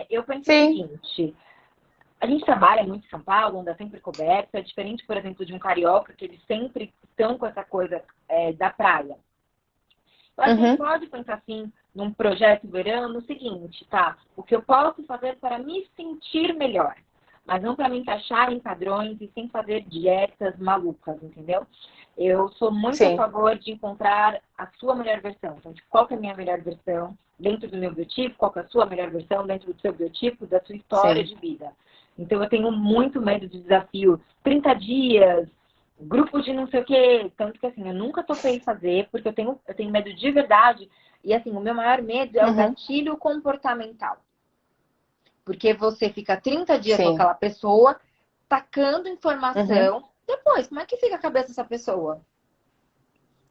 Eu penso o Sim, seguinte, a gente trabalha muito em São Paulo, anda sempre coberto, é diferente, por exemplo, de um carioca, que eles sempre estão com essa coisa da praia. Eu acho que a gente uhum. pode pensar assim, num projeto verão, no seguinte, tá? O que eu posso fazer para me sentir melhor, mas não para me encaixar em padrões e sem fazer dietas malucas, entendeu? Eu sou muito a Sim, favor de encontrar a sua melhor versão. Então, tipo, qual que é a minha melhor versão dentro do meu biotipo, qual que é a sua melhor versão dentro do seu biotipo, da sua história sim. de vida. Então, eu tenho muito medo de desafio. 30 dias, grupo de não sei o quê. Tanto que, assim, eu nunca topei fazer, porque eu tenho medo de verdade. E, assim, o meu maior medo é o Uhum. gatilho comportamental. Porque você fica 30 dias com Sim. aquela pessoa, tacando Uhum. informação. Depois, como é que fica a cabeça dessa pessoa?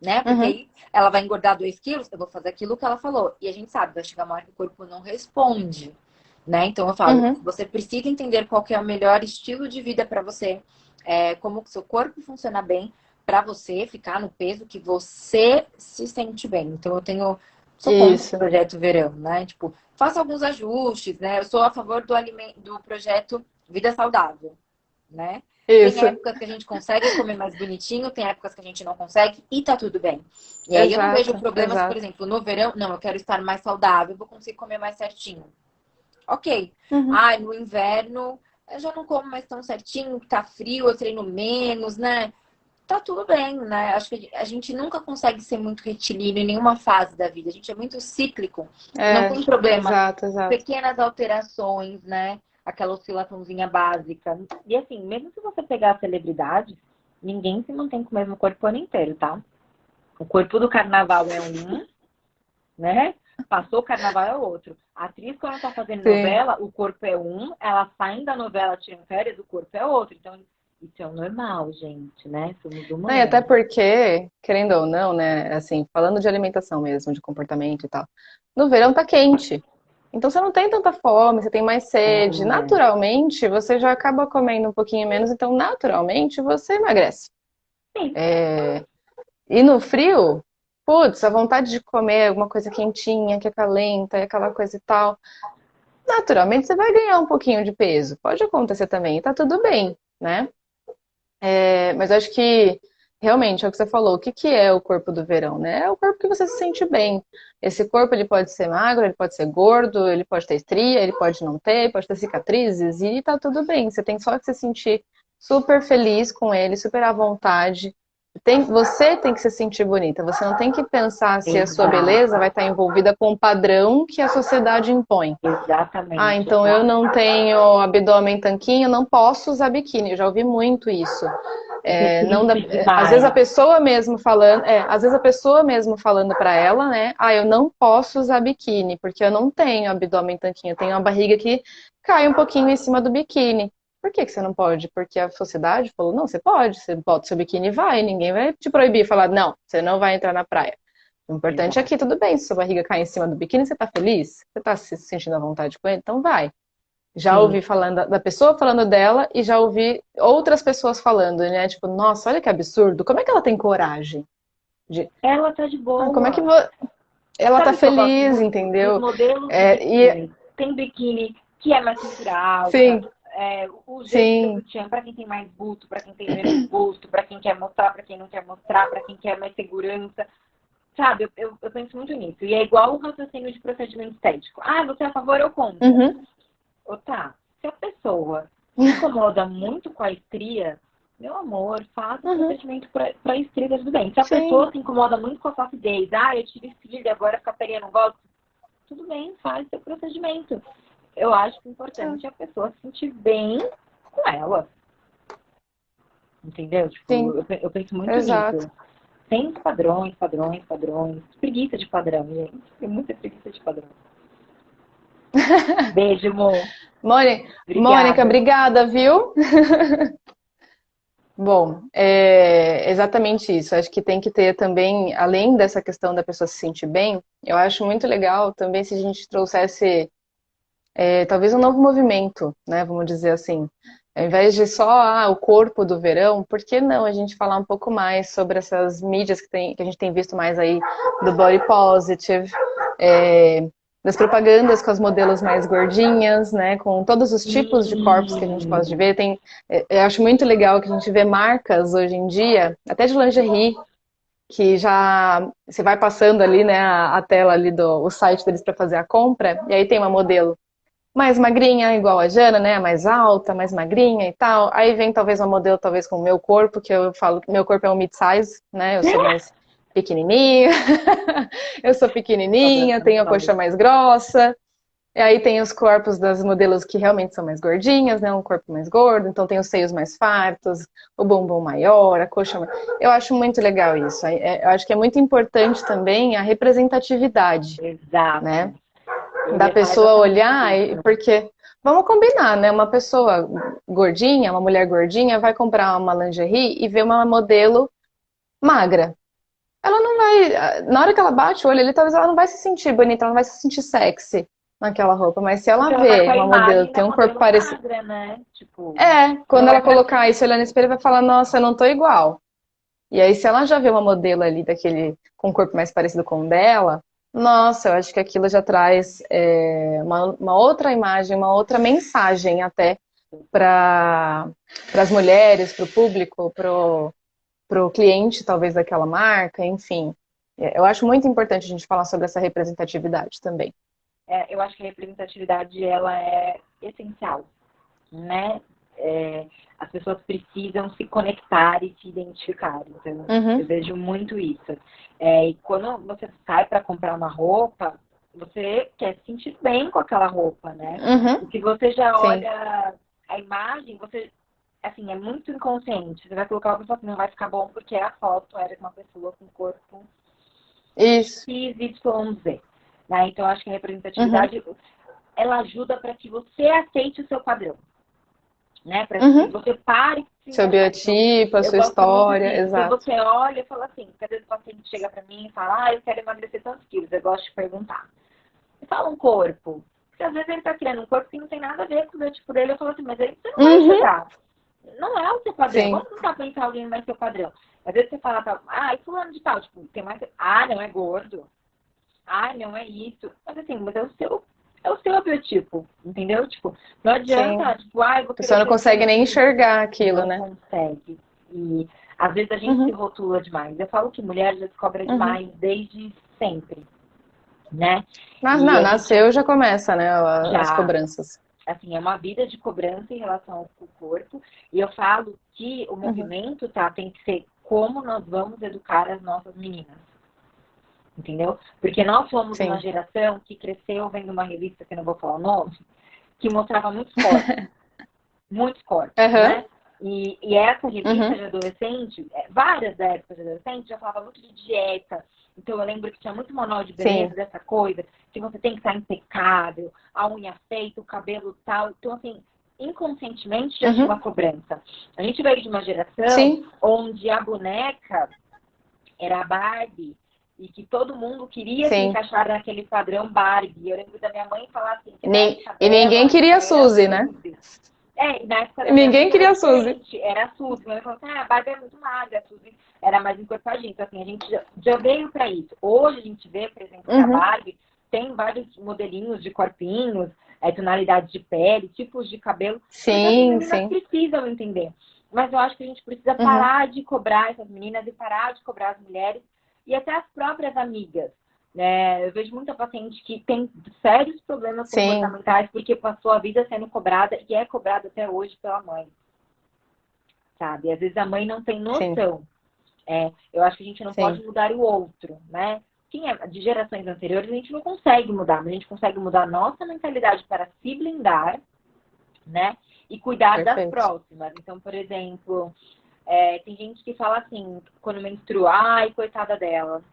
Né? Porque Uhum. aí ela vai engordar 2 quilos, eu vou fazer aquilo que ela falou. E a gente sabe, vai chegar uma hora que o corpo não responde. Né? Então eu falo, Uhum. você precisa entender qual que é o melhor estilo de vida para você, como que seu corpo funciona bem para você ficar no peso que você se sente bem. Então sou contra o Isso. projeto verão, né? Tipo, faça alguns ajustes, né? Eu sou a favor do projeto Vida Saudável, né? Tem Isso. épocas que a gente consegue comer mais bonitinho, tem épocas que a gente não consegue e tá tudo bem. E aí eu não vejo Exato, problemas, por exato. exemplo, no verão, não, eu quero estar mais saudável, vou conseguir comer mais certinho. Ok. Uhum. Ai, no inverno eu já não como mais tão certinho, tá frio, eu treino menos, né? Tá tudo bem, né? Acho que a gente nunca consegue ser muito retilíneo em nenhuma fase da vida. A gente é muito cíclico. Não É, tem problema. exato, exato. Pequenas alterações, né? Aquela oscilaçãozinha básica. E assim, mesmo se você pegar a celebridade, ninguém se mantém com o mesmo corpo o ano inteiro, tá? O corpo do carnaval é um, né? Passou o carnaval é outro. A atriz, quando tá fazendo Sim. novela, o corpo é um, ela saindo da novela, tirando férias, o corpo é outro. Então, isso é o normal, gente, né? Somos Não, e até humanos. porque, querendo ou não, né, assim, falando de alimentação mesmo, de comportamento e tal, no verão tá quente. Então você não tem tanta fome, você tem mais sede. É, Naturalmente, você já acaba comendo um pouquinho menos, então naturalmente você emagrece. sim, E no frio, putz, a vontade de comer alguma coisa quentinha, que acalenta, e aquela coisa e tal. Naturalmente você vai ganhar um pouquinho de peso. Pode acontecer também, e tá tudo bem, né? Mas eu acho que realmente é o que você falou. O que que é o corpo do verão, né? É o corpo que você se sente bem. Esse corpo ele pode ser magro, ele pode ser gordo, ele pode ter estria, ele pode não ter, pode ter cicatrizes e tá tudo bem. Você tem só que se sentir super feliz com ele, super à vontade. Você tem que se sentir bonita. Você não tem que pensar se a sua beleza exato. vai estar envolvida com o padrão que a sociedade impõe. Ah, Exatamente, então eu tá? não tenho abdômen tanquinho, não posso usar biquíni. Eu já ouvi muito isso. Isso é Não dá, triste às vezes a demais. pessoa mesmo falando, às vezes a pessoa mesmo falando para ela, né? Ah, eu não posso usar biquíni porque eu não tenho abdômen tanquinho, eu tenho uma barriga que cai um pouquinho em cima do biquíni. Por que que você não pode? Porque a sociedade falou, não, você pode, você bota seu biquíni e vai, ninguém vai te proibir, falar, não, você não vai entrar na praia. O importante é Exato. que tudo bem, se sua barriga cai em cima do biquíni, você tá feliz? Você tá se sentindo à vontade com ele? Então vai. Já Sim. ouvi falando da pessoa falando dela e já ouvi outras pessoas falando, né? Tipo, nossa, olha que absurdo. Como é que ela tem coragem de. Ela tá de Ah, como é que boa. ela tá Sabe o que eu gosto feliz, dos entendeu? modelos de E biquíni? Tem biquíni que é mais cintura alta, sim, o jeito do sim, sutiã para quem tem mais busto, para quem tem menos busto, para quem quer mostrar, para quem não quer mostrar, para quem quer mais segurança. Sabe, eu penso muito nisso. E é igual o raciocínio de procedimento estético. Ah, você é a favor ou contra? uhum, Ou tá, se a pessoa se incomoda muito com a estria, meu amor, faça o uhum, procedimento para estria, tá tudo bem. Se a sim, pessoa se incomoda muito com a flacidez, eu tive filho, agora fica perinha, não gosto, tudo bem, faz seu procedimento. Eu acho que o importante é a pessoa se sentir bem com ela. Entendeu? Tipo, sim, eu penso muito exato. nisso. Sem padrões, padrões, padrões. Preguiça de padrão, gente. Tem muita preguiça de padrão. Beijo, Mo. Mônica, obrigada, viu? Bom, é exatamente isso. Acho que tem que ter também, além dessa questão da pessoa se sentir bem, eu acho muito legal também se a gente trouxesse talvez um novo movimento, né? Vamos dizer assim. Ao invés de só o corpo do verão, por que não a gente falar um pouco mais sobre essas mídias que a gente tem visto mais aí do body positive, das propagandas com as modelos mais gordinhas, né? Com todos os tipos de corpos que a gente pode ver. Eu acho muito legal que a gente vê marcas hoje em dia, até de lingerie, que já você vai passando ali, né, a tela ali o site deles para fazer a compra, e aí tem uma modelo mais magrinha, igual a Jana, né? Mais alta, mais magrinha e tal. Aí vem talvez uma modelo, talvez com o meu corpo, que eu falo que meu corpo é um mid-size, né? Eu sou mais pequenininha. Eu sou pequenininha, tenho a coxa mais grossa. E aí tem os corpos das modelos que realmente são mais gordinhas, né? Um corpo mais gordo, então tem os seios mais fartos, o bumbum maior, a coxa maior. Eu acho muito legal isso. Eu acho que é muito importante também a representatividade. Exato. Né? Da pessoa olhar, porque vamos combinar, né? Uma pessoa gordinha, uma mulher gordinha, vai comprar uma lingerie e ver uma modelo magra. Ela não vai, na hora que ela bate o olho ali, talvez ela não vai se sentir bonita, ela não vai se sentir sexy naquela roupa, mas se ela vê uma modelo que tem um corpo parecido, magra, né? Tipo, quando ela colocar isso, olhar no espelho, vai falar, nossa, eu não tô igual. E aí, se ela já vê uma modelo ali com um corpo mais parecido com o dela, nossa, eu acho que aquilo já traz uma outra imagem, uma outra mensagem até para as mulheres, para o público, para o cliente, talvez, daquela marca, enfim. Eu acho muito importante a gente falar sobre essa representatividade também. Eu acho que a representatividade, ela é essencial, né? As pessoas precisam se conectar e se identificar. Então, eu vejo muito isso. E quando você sai para comprar uma roupa, você quer se sentir bem com aquela roupa, né? Porque você já olha a imagem, você, assim, é muito inconsciente. Você vai colocar uma pessoa que não vai ficar bom porque a foto era de uma pessoa com corpo XYZ. Né? Então, eu acho que a representatividade, ela ajuda para que você aceite o seu padrão. Né? Para que você pare. Seu biotipo, a sua história, exato. Quando você olha e fala assim, porque às vezes o paciente chega para mim e fala, eu quero emagrecer tantos quilos, eu gosto de perguntar. E fala um corpo. Porque às vezes ele tá criando um corpo que não tem nada a ver com o biotipo dele, eu falo assim, mas aí você não vai chegar. Não é o seu padrão. Vamos tentar pensar alguém mais seu padrão. Às vezes você fala, e fulano de tal, tipo, tem mais. Não é gordo. Não é isso. Mas assim, mas é o seu biotipo, entendeu? Tipo, não adianta, tipo, a pessoa não consegue nem enxergar aquilo, né? Não consegue. E às vezes a gente se rotula demais. Eu falo que mulher já descobre demais desde sempre, né? Nasceu já começa, né? As cobranças. Assim, é uma vida de cobrança em relação ao corpo. E eu falo que o movimento, tem que ser como nós vamos educar as nossas meninas. Entendeu? Porque nós fomos uma geração que cresceu vendo uma revista, que eu não vou falar o nome, que mostrava muitos corpos. Muitos corpos, né? E essa revista de adolescente, várias da época de adolescente, já falava muito de dieta. Então eu lembro que tinha muito manual de beleza dessa coisa, que você tem que estar impecável, a unha feita, o cabelo tal. Então, assim, inconscientemente já tinha uma cobrança. A gente veio de uma geração onde a boneca era a Barbie, e que todo mundo queria se encaixar naquele padrão Barbie. Eu lembro da minha mãe falar assim... E ninguém queria a Suzy, né? Na época da ninguém queria a Suzy. Era a Suzy. Minha mãe falou assim, a Barbie é muito magra, a Suzy era mais encorpadinha. Então, assim, a gente já veio para isso. Hoje a gente vê, por exemplo, que a Barbie tem vários modelinhos de corpinhos, tonalidades de pele, tipos de cabelo. Sim, as meninas precisam entender. Mas eu acho que a gente precisa parar de cobrar essas meninas e parar de cobrar as mulheres e até as próprias amigas. Né? Eu vejo muita paciente que tem sérios problemas comportamentais porque passou a vida sendo cobrada e é cobrada até hoje pela mãe. Sabe? Às vezes a mãe não tem noção. Eu acho que a gente não pode mudar o outro, né? Quem é de gerações anteriores, a gente não consegue mudar, mas a gente consegue mudar a nossa mentalidade para se blindar, né? E cuidar das próximas. Então, por exemplo, Tem gente que fala assim, quando menstrua, ai, coitada dela.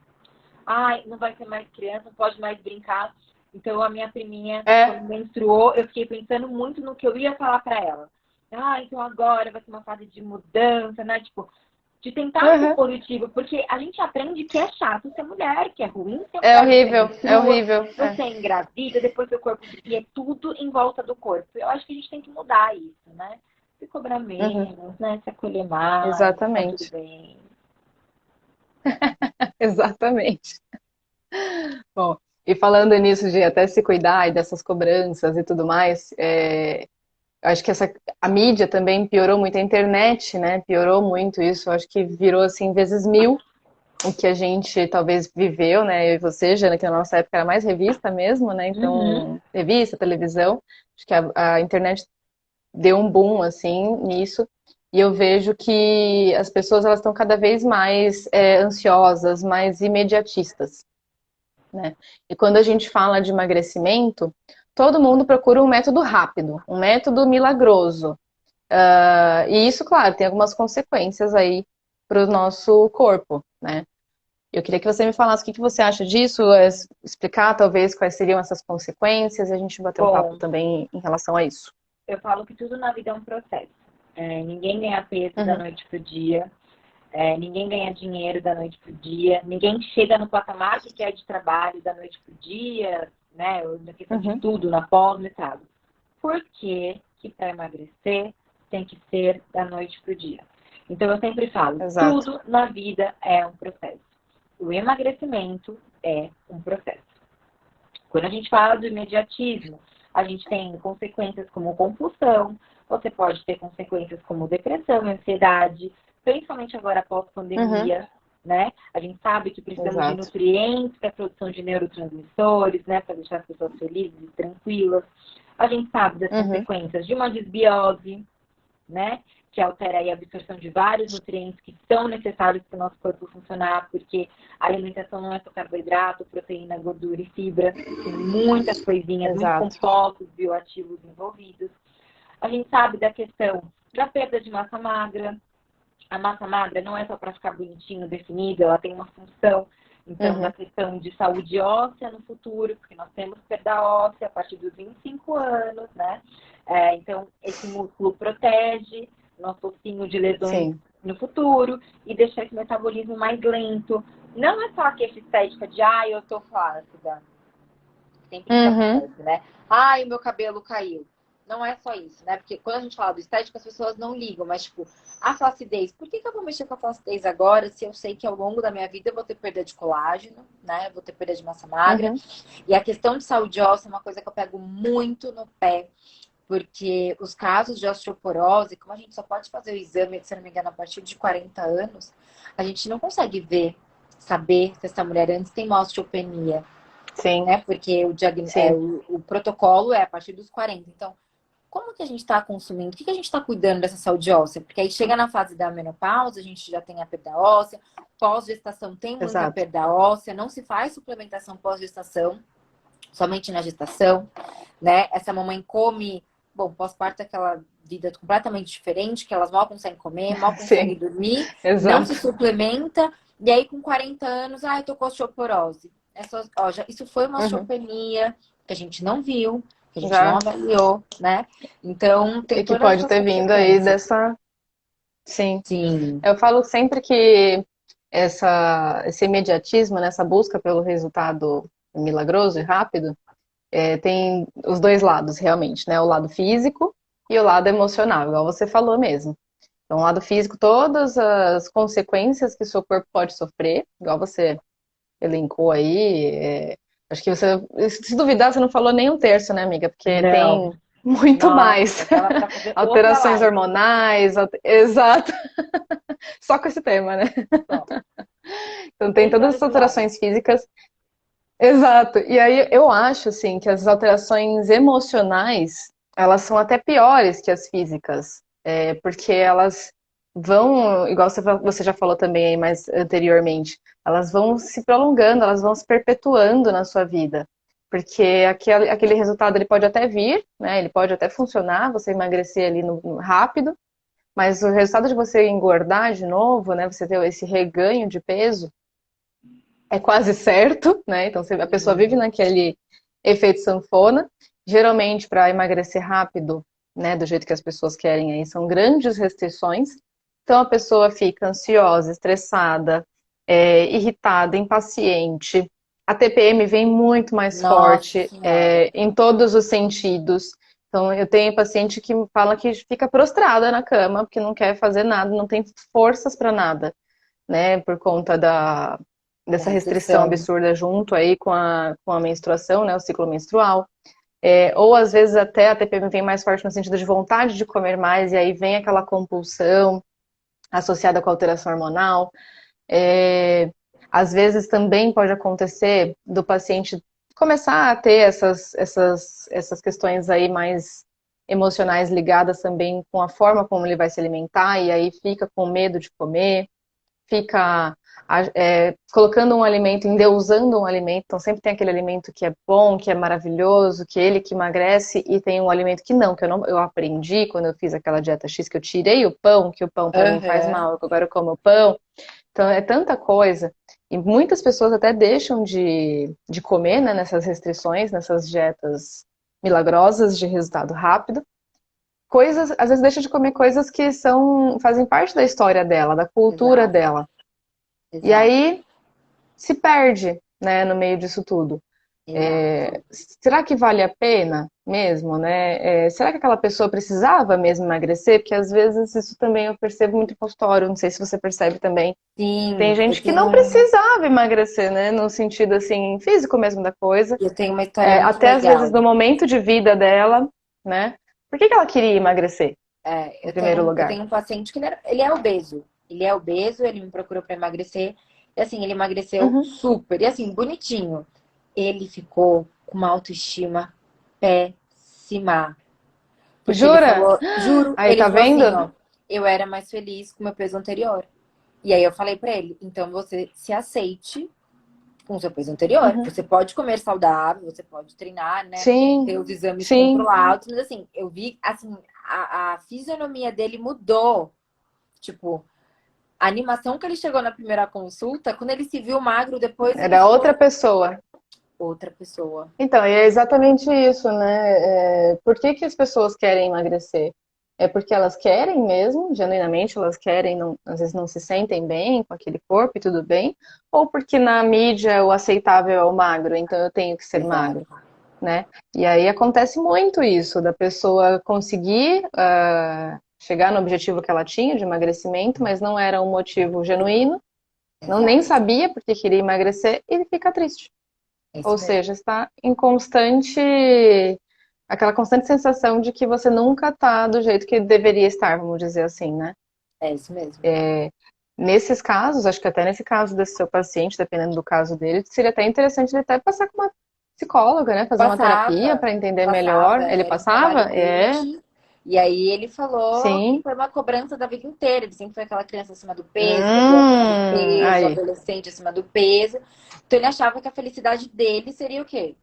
Ai, não vai ser mais criança, não pode mais brincar. Então, a minha priminha, É, quando menstruou, eu fiquei pensando muito no que eu ia falar pra ela. Ah, então agora vai ser uma fase de mudança, né? Tipo, de tentar ser uhum. positivo, porque a gente aprende que é chato ser mulher, que é ruim ser É mulher, você horrível, é menstrua, horrível. É. você engravida, depois seu corpo... E é tudo em volta do corpo. Eu acho que a gente tem que mudar isso, né? Se cobrar Uhum. menos, né? Se acolher mais, tá tudo Exatamente, bem. exatamente. Bom, e falando nisso de até se cuidar e dessas cobranças e tudo mais, eu acho que a mídia também piorou muito, a internet, né? Piorou muito isso. Eu acho que virou assim vezes mil o que a gente talvez viveu, né? Eu e você, Jana, que na nossa época era mais revista mesmo, né? Uhum. Então, revista, televisão. Acho que a internet deu um boom assim nisso. E eu vejo que as pessoas elas estão cada vez mais ansiosas, mais imediatistas, né? E quando a gente fala de emagrecimento, todo mundo procura um método rápido, um método milagroso. E isso, claro, tem algumas consequências aí para o nosso corpo, né? Eu queria que você me falasse o que você acha disso, explicar talvez quais seriam essas consequências e a gente bater um papo Bom, também em relação a isso. eu falo que tudo na vida é um processo. Ninguém ganha peso da Uhum, noite pro dia. Ninguém ganha dinheiro da noite pro dia. Ninguém chega no patamar que quer de trabalho da noite pro dia, né? Na questão de uhum, estudo, na pós-mestrado. Por que que para emagrecer tem que ser da noite pro dia? Então eu sempre falo, exato. tudo na vida é um processo. O emagrecimento é um processo. Quando a gente fala do imediatismo, a gente tem consequências como compulsão, você pode ter consequências como depressão, ansiedade, principalmente agora após Uhum, pandemia, né? A gente sabe que precisamos de exato. nutrientes para a produção de neurotransmissores, né? Para deixar as pessoas felizes e tranquilas. A gente sabe das Uhum, consequências de uma desbiose, né? Que altera aí a absorção de vários nutrientes que são necessários para o nosso corpo funcionar, porque a alimentação não é só carboidrato, proteína, gordura e fibra, tem muitas coisinhas, muitos exato. compostos bioativos envolvidos. A gente sabe da questão da perda de massa magra. A massa magra não é só para ficar bonitinho, definido, ela tem uma função. Então, da Uhum, questão de saúde óssea no futuro, porque nós temos perda óssea a partir dos 25 anos, né? Então, esse músculo protege nosso ossinho de lesões sim. no futuro e deixa esse metabolismo mais lento. Não é só a queixa estética de, eu tô flácida. Sempre isso Uhum, acontece, né? Ai, o meu cabelo caiu. Não é só isso, né? Porque quando a gente fala do estético, as pessoas não ligam, mas, tipo, a flacidez. Por que eu vou mexer com a flacidez agora se eu sei que ao longo da minha vida eu vou ter perda de colágeno, né? Eu vou ter perda de massa magra. uhum, E a questão de saúde óssea é uma coisa que eu pego muito no pé, porque os casos de osteoporose, como a gente só pode fazer o exame, se não me engano, a partir de 40 anos, a gente não consegue ver, saber se essa mulher antes tem uma osteopenia, sim, né? Porque sim. o protocolo é a partir dos 40. Então, como que a gente está consumindo? O que a gente está cuidando dessa saúde óssea? Porque aí chega na fase da menopausa, a gente já tem a perda óssea, pós-gestação tem muita Exato. perda óssea, não se faz suplementação pós-gestação, somente na gestação, né? Essa mamãe come, bom, pós-parto é aquela vida completamente diferente, que elas mal conseguem comer, mal conseguem Sim, dormir, não se exato. suplementa, e aí com 40 anos, eu tô com osteoporose. Isso foi uma Uhum. osteopenia que a gente não viu, que a gente não Já. avaliou, né? Então, tem E que todas pode essas ter vindo aí consequências. dessa. Sim. Sim. Eu falo sempre que esse imediatismo, nessa busca pelo resultado milagroso e rápido, tem os dois lados, realmente, né? O lado físico e o lado emocional, igual você falou mesmo. Então, o lado físico, todas as consequências que o seu corpo pode sofrer, igual você elencou aí. Acho que você, se duvidar, você não falou nem um terço, né, amiga? Porque Não. tem muito mais. Nossa, dava para fazer outra Alterações live. hormonais, exato, só com esse tema, né? Só. Então tem 6 todas horas as de live. alterações físicas. Exato. E aí eu acho assim que as alterações emocionais, elas são até piores que as físicas, porque elas vão, igual você já falou também aí mais anteriormente, elas vão se prolongando, elas vão se perpetuando na sua vida. Porque aquele resultado ele pode até vir, né? Ele pode até funcionar, você emagrecer ali rápido, mas o resultado de você engordar de novo, né, você ter esse reganho de peso, é quase certo, né? Então a pessoa vive naquele efeito sanfona. Geralmente, para emagrecer rápido, né, do jeito que as pessoas querem aí, são grandes restrições. Então a pessoa fica ansiosa, estressada, irritada, impaciente. A TPM vem muito mais Nossa forte, Senhora. em todos os sentidos. Então, eu tenho paciente que fala que fica prostrada na cama, porque não quer fazer nada, não tem forças para nada, né? Por conta Da dessa restrição restrição. absurda junto aí com a menstruação, né? O ciclo menstrual. Ou às vezes até a TPM vem mais forte no sentido de vontade de comer mais, e aí vem aquela compulsão associada com a alteração hormonal. Às vezes também pode acontecer do paciente começar a ter essas questões aí mais emocionais ligadas também com a forma como ele vai se alimentar, e aí fica com medo de comer, fica colocando um alimento, endeusando um alimento. Então sempre tem aquele alimento que é bom, que é maravilhoso, que é ele que emagrece, e tem um alimento que não, eu aprendi quando eu fiz aquela dieta X, que eu tirei o pão, que o pão para mim faz Aham. mal, que agora eu como o pão. Então é tanta coisa. E muitas pessoas até deixam de comer, né, nessas restrições, nessas dietas milagrosas de resultado rápido. Coisas, às vezes deixa de comer coisas que fazem parte da história dela, da cultura Exato, dela. E exato, aí se perde, né, no meio disso tudo. exato. Será que vale a pena mesmo, né? Será que aquela pessoa precisava mesmo emagrecer? Porque às vezes isso também eu percebo muito em consultório, não sei se você percebe também. Tem Sim, gente que não precisava emagrecer, né? No sentido assim, físico mesmo da coisa. eu tenho uma história muito Até às vezes legal. no momento de vida dela, né? Por que que ela queria emagrecer, em primeiro Eu lugar? tenho um paciente que ele é obeso. Ele é obeso, ele me procurou para emagrecer. E assim, ele emagreceu Uhum. super. E assim, bonitinho. Ele ficou com uma autoestima péssima. Porque ele Jura? falou, juro, Aí, ele tá falou assim, vendo? ó, eu era mais feliz com o meu peso anterior. E aí eu falei pra ele, então você se aceite com o seu peso anterior. Uhum. Você pode comer saudável, você pode treinar, né? Sim, Ter os exames sim. controlados, mas assim, eu vi, assim, a fisionomia dele mudou. Tipo, a animação que ele chegou na primeira consulta, quando ele se viu magro, depois ele Era outra ficou pessoa. outra pessoa. Então, e é exatamente isso, né? Por que que as pessoas querem emagrecer? É porque elas querem mesmo, genuinamente, elas querem, às vezes não se sentem bem com aquele corpo e tudo bem, ou porque na mídia o aceitável é o magro, então eu tenho que ser magro, Exato. né? E aí acontece muito isso, da pessoa conseguir chegar no objetivo que ela tinha de emagrecimento, mas não era um motivo genuíno, não nem Exato. sabia porque queria emagrecer e fica triste. É Ou isso mesmo. seja, está em aquela constante sensação de que você nunca está do jeito que deveria estar, vamos dizer assim, né? É isso mesmo. Nesses casos, acho que até nesse caso desse seu paciente, dependendo do caso dele, seria até interessante ele até passar com uma psicóloga, né? Fazer uma terapia Passava, para entender passava, melhor. Ele era um passava? trabalho multi. E aí ele falou que Sim. foi uma cobrança da vida inteira. Ele sempre foi aquela criança acima do peso, bebê acima do peso, Aí, adolescente acima do peso. Então ele achava que a felicidade dele seria o quê?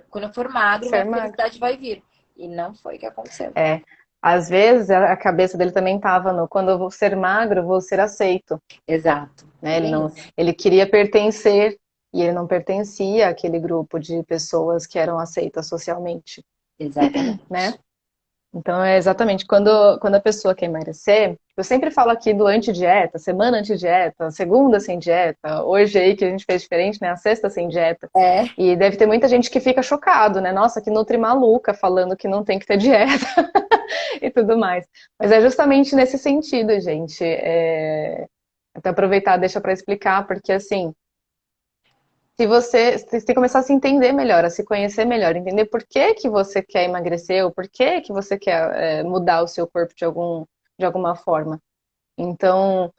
Quando eu for magro, ser minha magro. felicidade vai vir. E não foi o que aconteceu. É. Às vezes a cabeça dele também estava no quando eu vou ser magro, eu vou ser aceito. Exato. Né? É bem isso. Ele queria pertencer e ele não pertencia àquele grupo de pessoas que eram aceitas socialmente, né? Exatamente. Então é exatamente quando a pessoa quer emagrecer, eu sempre falo aqui do anti-dieta, semana anti-dieta, segunda sem dieta, hoje aí que a gente fez diferente, né? A sexta sem dieta. É, E deve ter muita gente que fica chocado, né? Nossa, que nutri maluca falando que não tem que ter dieta e tudo mais. Mas é justamente nesse sentido, gente. Até aproveitar, deixa para explicar, porque assim, se você tem que começar a se entender melhor, a se conhecer melhor, entender por que que você quer emagrecer, ou por que que você quer mudar o seu corpo de alguma forma. Então,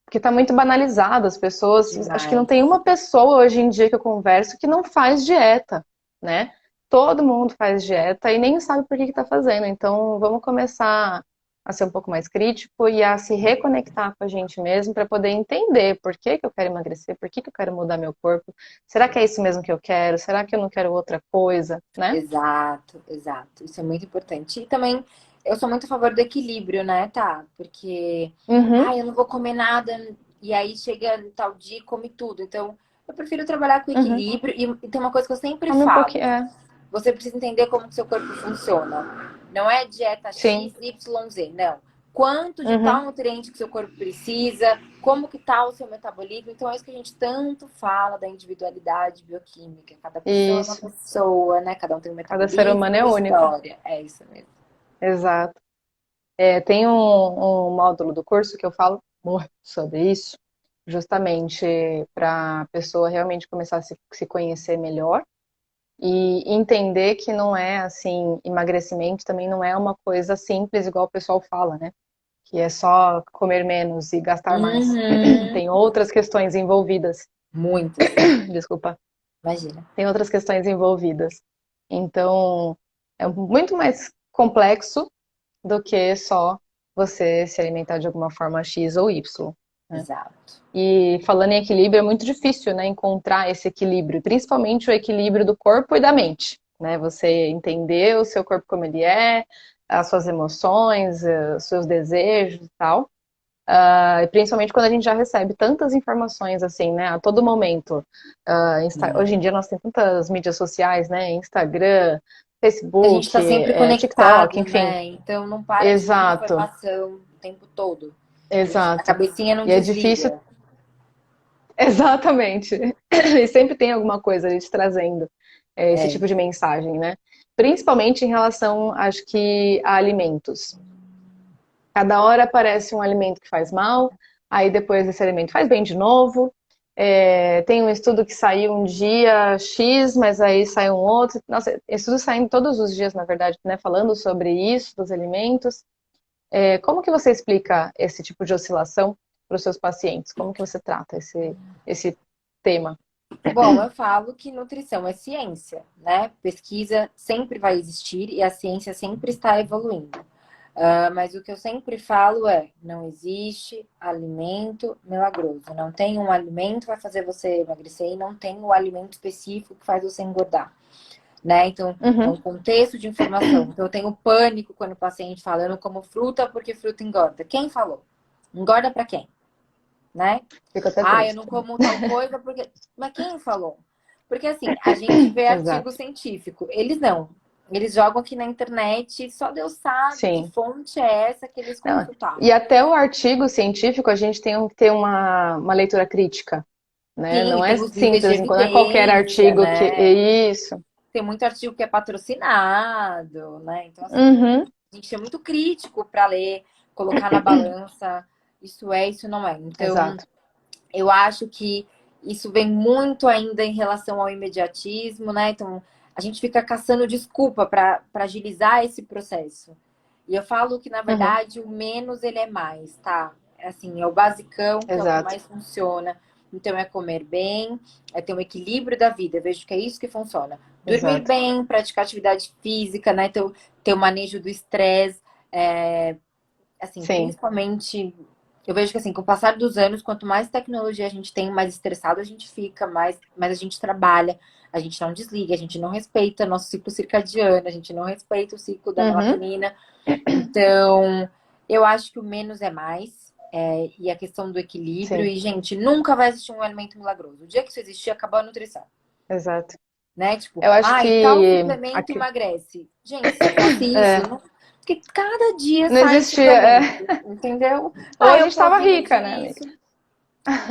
porque está muito banalizado, as pessoas, acho que não demais. tem uma pessoa hoje em dia que eu converso que não faz dieta, né? Todo mundo faz dieta e nem sabe por que está fazendo. Então, vamos começar a ser um pouco mais crítico e a se reconectar com a gente mesmo para poder entender por que que eu quero emagrecer, por que que eu quero mudar meu corpo. Será que é isso mesmo que eu quero? Será que eu não quero outra coisa, né? Exato, exato. Isso é muito importante. E também eu sou muito a favor do equilíbrio, né, tá? Porque, Uhum, eu não vou comer nada, e aí chega tal dia e come tudo. Então, eu prefiro trabalhar com uhum. equilíbrio. E tem uma coisa que eu sempre Come um pouquinho, falo: é, você precisa entender como que seu corpo funciona. Não é dieta sim. X, Y, Z, não. Quanto de Uhum. tal nutriente que seu corpo precisa, como que tá o seu metabolismo. Então, é isso que a gente tanto fala da individualidade bioquímica. Cada pessoa é uma Isso. pessoa, né? Cada um tem um Cada ser metabolismo, humano é uma único. história. É isso mesmo. Exato. É, tem um módulo do curso que eu falo muito sobre isso, justamente para a pessoa realmente começar a se conhecer melhor e entender que não é assim, emagrecimento também não é uma coisa simples igual o pessoal fala, né? Que é só comer menos e gastar mais. Uhum. Tem outras questões envolvidas. Muitas, Desculpa. imagina. Tem outras questões envolvidas. Então, é muito mais complexo do que só você se alimentar de alguma forma X ou Y, né? Exato. E falando em equilíbrio, é muito difícil, né, encontrar esse equilíbrio, principalmente o equilíbrio do corpo e da mente, né? Você entender o seu corpo como ele é, as suas emoções, os seus desejos e tal. Principalmente quando a gente já recebe tantas informações assim, né, a todo momento. Hoje em dia nós temos tantas mídias sociais, né, Instagram, A gente Facebook, está sempre TikTok, conectado, enfim. né? Então não para de vir Exato, informação o tempo todo. A exato. cabecinha não E é difícil, desliga. exatamente. E sempre tem alguma coisa ali te trazendo esse É. tipo de mensagem, né? Principalmente em relação, acho que, a alimentos. Cada hora aparece um alimento que faz mal, aí depois esse alimento faz bem de novo. Tem um estudo que saiu um dia X, mas aí sai um outro. Nossa, estudos saindo todos os dias, na verdade, né? Falando sobre isso, dos alimentos. Como que você explica esse tipo de oscilação para os seus pacientes? Como que você trata esse tema? Bom, eu falo que nutrição é ciência, né? Pesquisa sempre vai existir e a ciência sempre está evoluindo. Mas o que eu sempre falo é: não existe alimento milagroso. Não tem um alimento que vai fazer você emagrecer e não tem um alimento específico que faz você engordar, né? Então, é um Uhum. contexto de informação. Então, eu tenho pânico quando o paciente fala: eu não como fruta porque fruta engorda. Quem falou? Engorda para quem? Né? Fico até Eu triste. não como tal coisa porque. Mas quem falou? Porque assim, a gente vê artigo Exato. científico. Eles não. Eles jogam aqui na internet, só Deus sabe que Sim. fonte é essa que eles Não, e consultaram. até o artigo científico a gente tem que ter uma leitura crítica, né? Sim, Não é tem os níveis de simples, não é qualquer evidência, artigo que né? é isso. Tem muito artigo que é patrocinado, né? Então, assim, Uhum, a gente é muito crítico para ler, colocar na balança, isso é, isso não é. Então, exato. eu acho que isso vem muito ainda em relação ao imediatismo, né? Então, a gente fica caçando desculpa para agilizar esse processo. E eu falo que, na Uhum, verdade, o menos ele é mais, tá? Assim, é o basicão, que é o que exato, mais funciona. Então, é comer bem, é ter um equilíbrio da vida. Eu vejo que é isso que funciona. Dormir exato. bem, praticar atividade física, né? Ter o manejo do estresse. Assim, Sim, principalmente, eu vejo que assim, com o passar dos anos, quanto mais tecnologia a gente tem, mais estressado a gente fica, mais a gente trabalha, a gente não desliga, a gente não respeita nosso ciclo circadiano, a gente não respeita o ciclo da uhum, melatonina. Então, eu acho que o menos é mais. E a questão do equilíbrio. sim, E, gente, nunca vai existir um alimento milagroso. O dia que isso existir, acabou a nutrição. exato. Né? Tipo, Eu acho e tal que suplemento emagrece. Gente, se fosse isso, é, não. Porque cada dia não sai um existia. suplemento, entendeu? Ou a Eu gente estava previno rica, né, amiga? disso.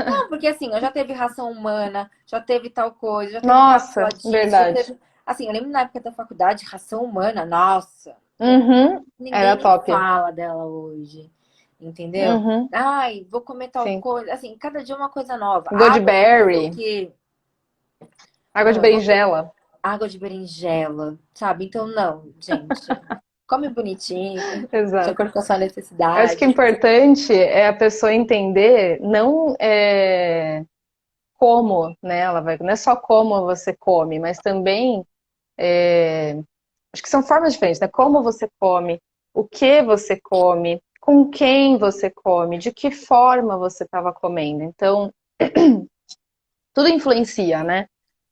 Não, porque assim, eu já teve ração humana, já teve tal coisa, já teve Nossa, cápsula disso, já verdade. teve. Assim, eu lembro na época da faculdade, ração humana, nossa, Uhum, era ninguém nem top. fala dela hoje. Entendeu? Uhum, Vou comer tal sim. coisa. Assim, cada dia é uma coisa nova. Água de não sei o Goodberry, quê. água de Não, eu vou berinjela. água de berinjela, sabe? Então, não, gente. Come bonitinho, de Exato. acordo com a sua Eu acho que o necessidade. importante é a pessoa entender não como, né, ela vai, não é só como você come, mas também acho que são formas diferentes, né? Como você come, o que você come, com quem você come, de que forma você estava comendo. Então, tudo influencia, né?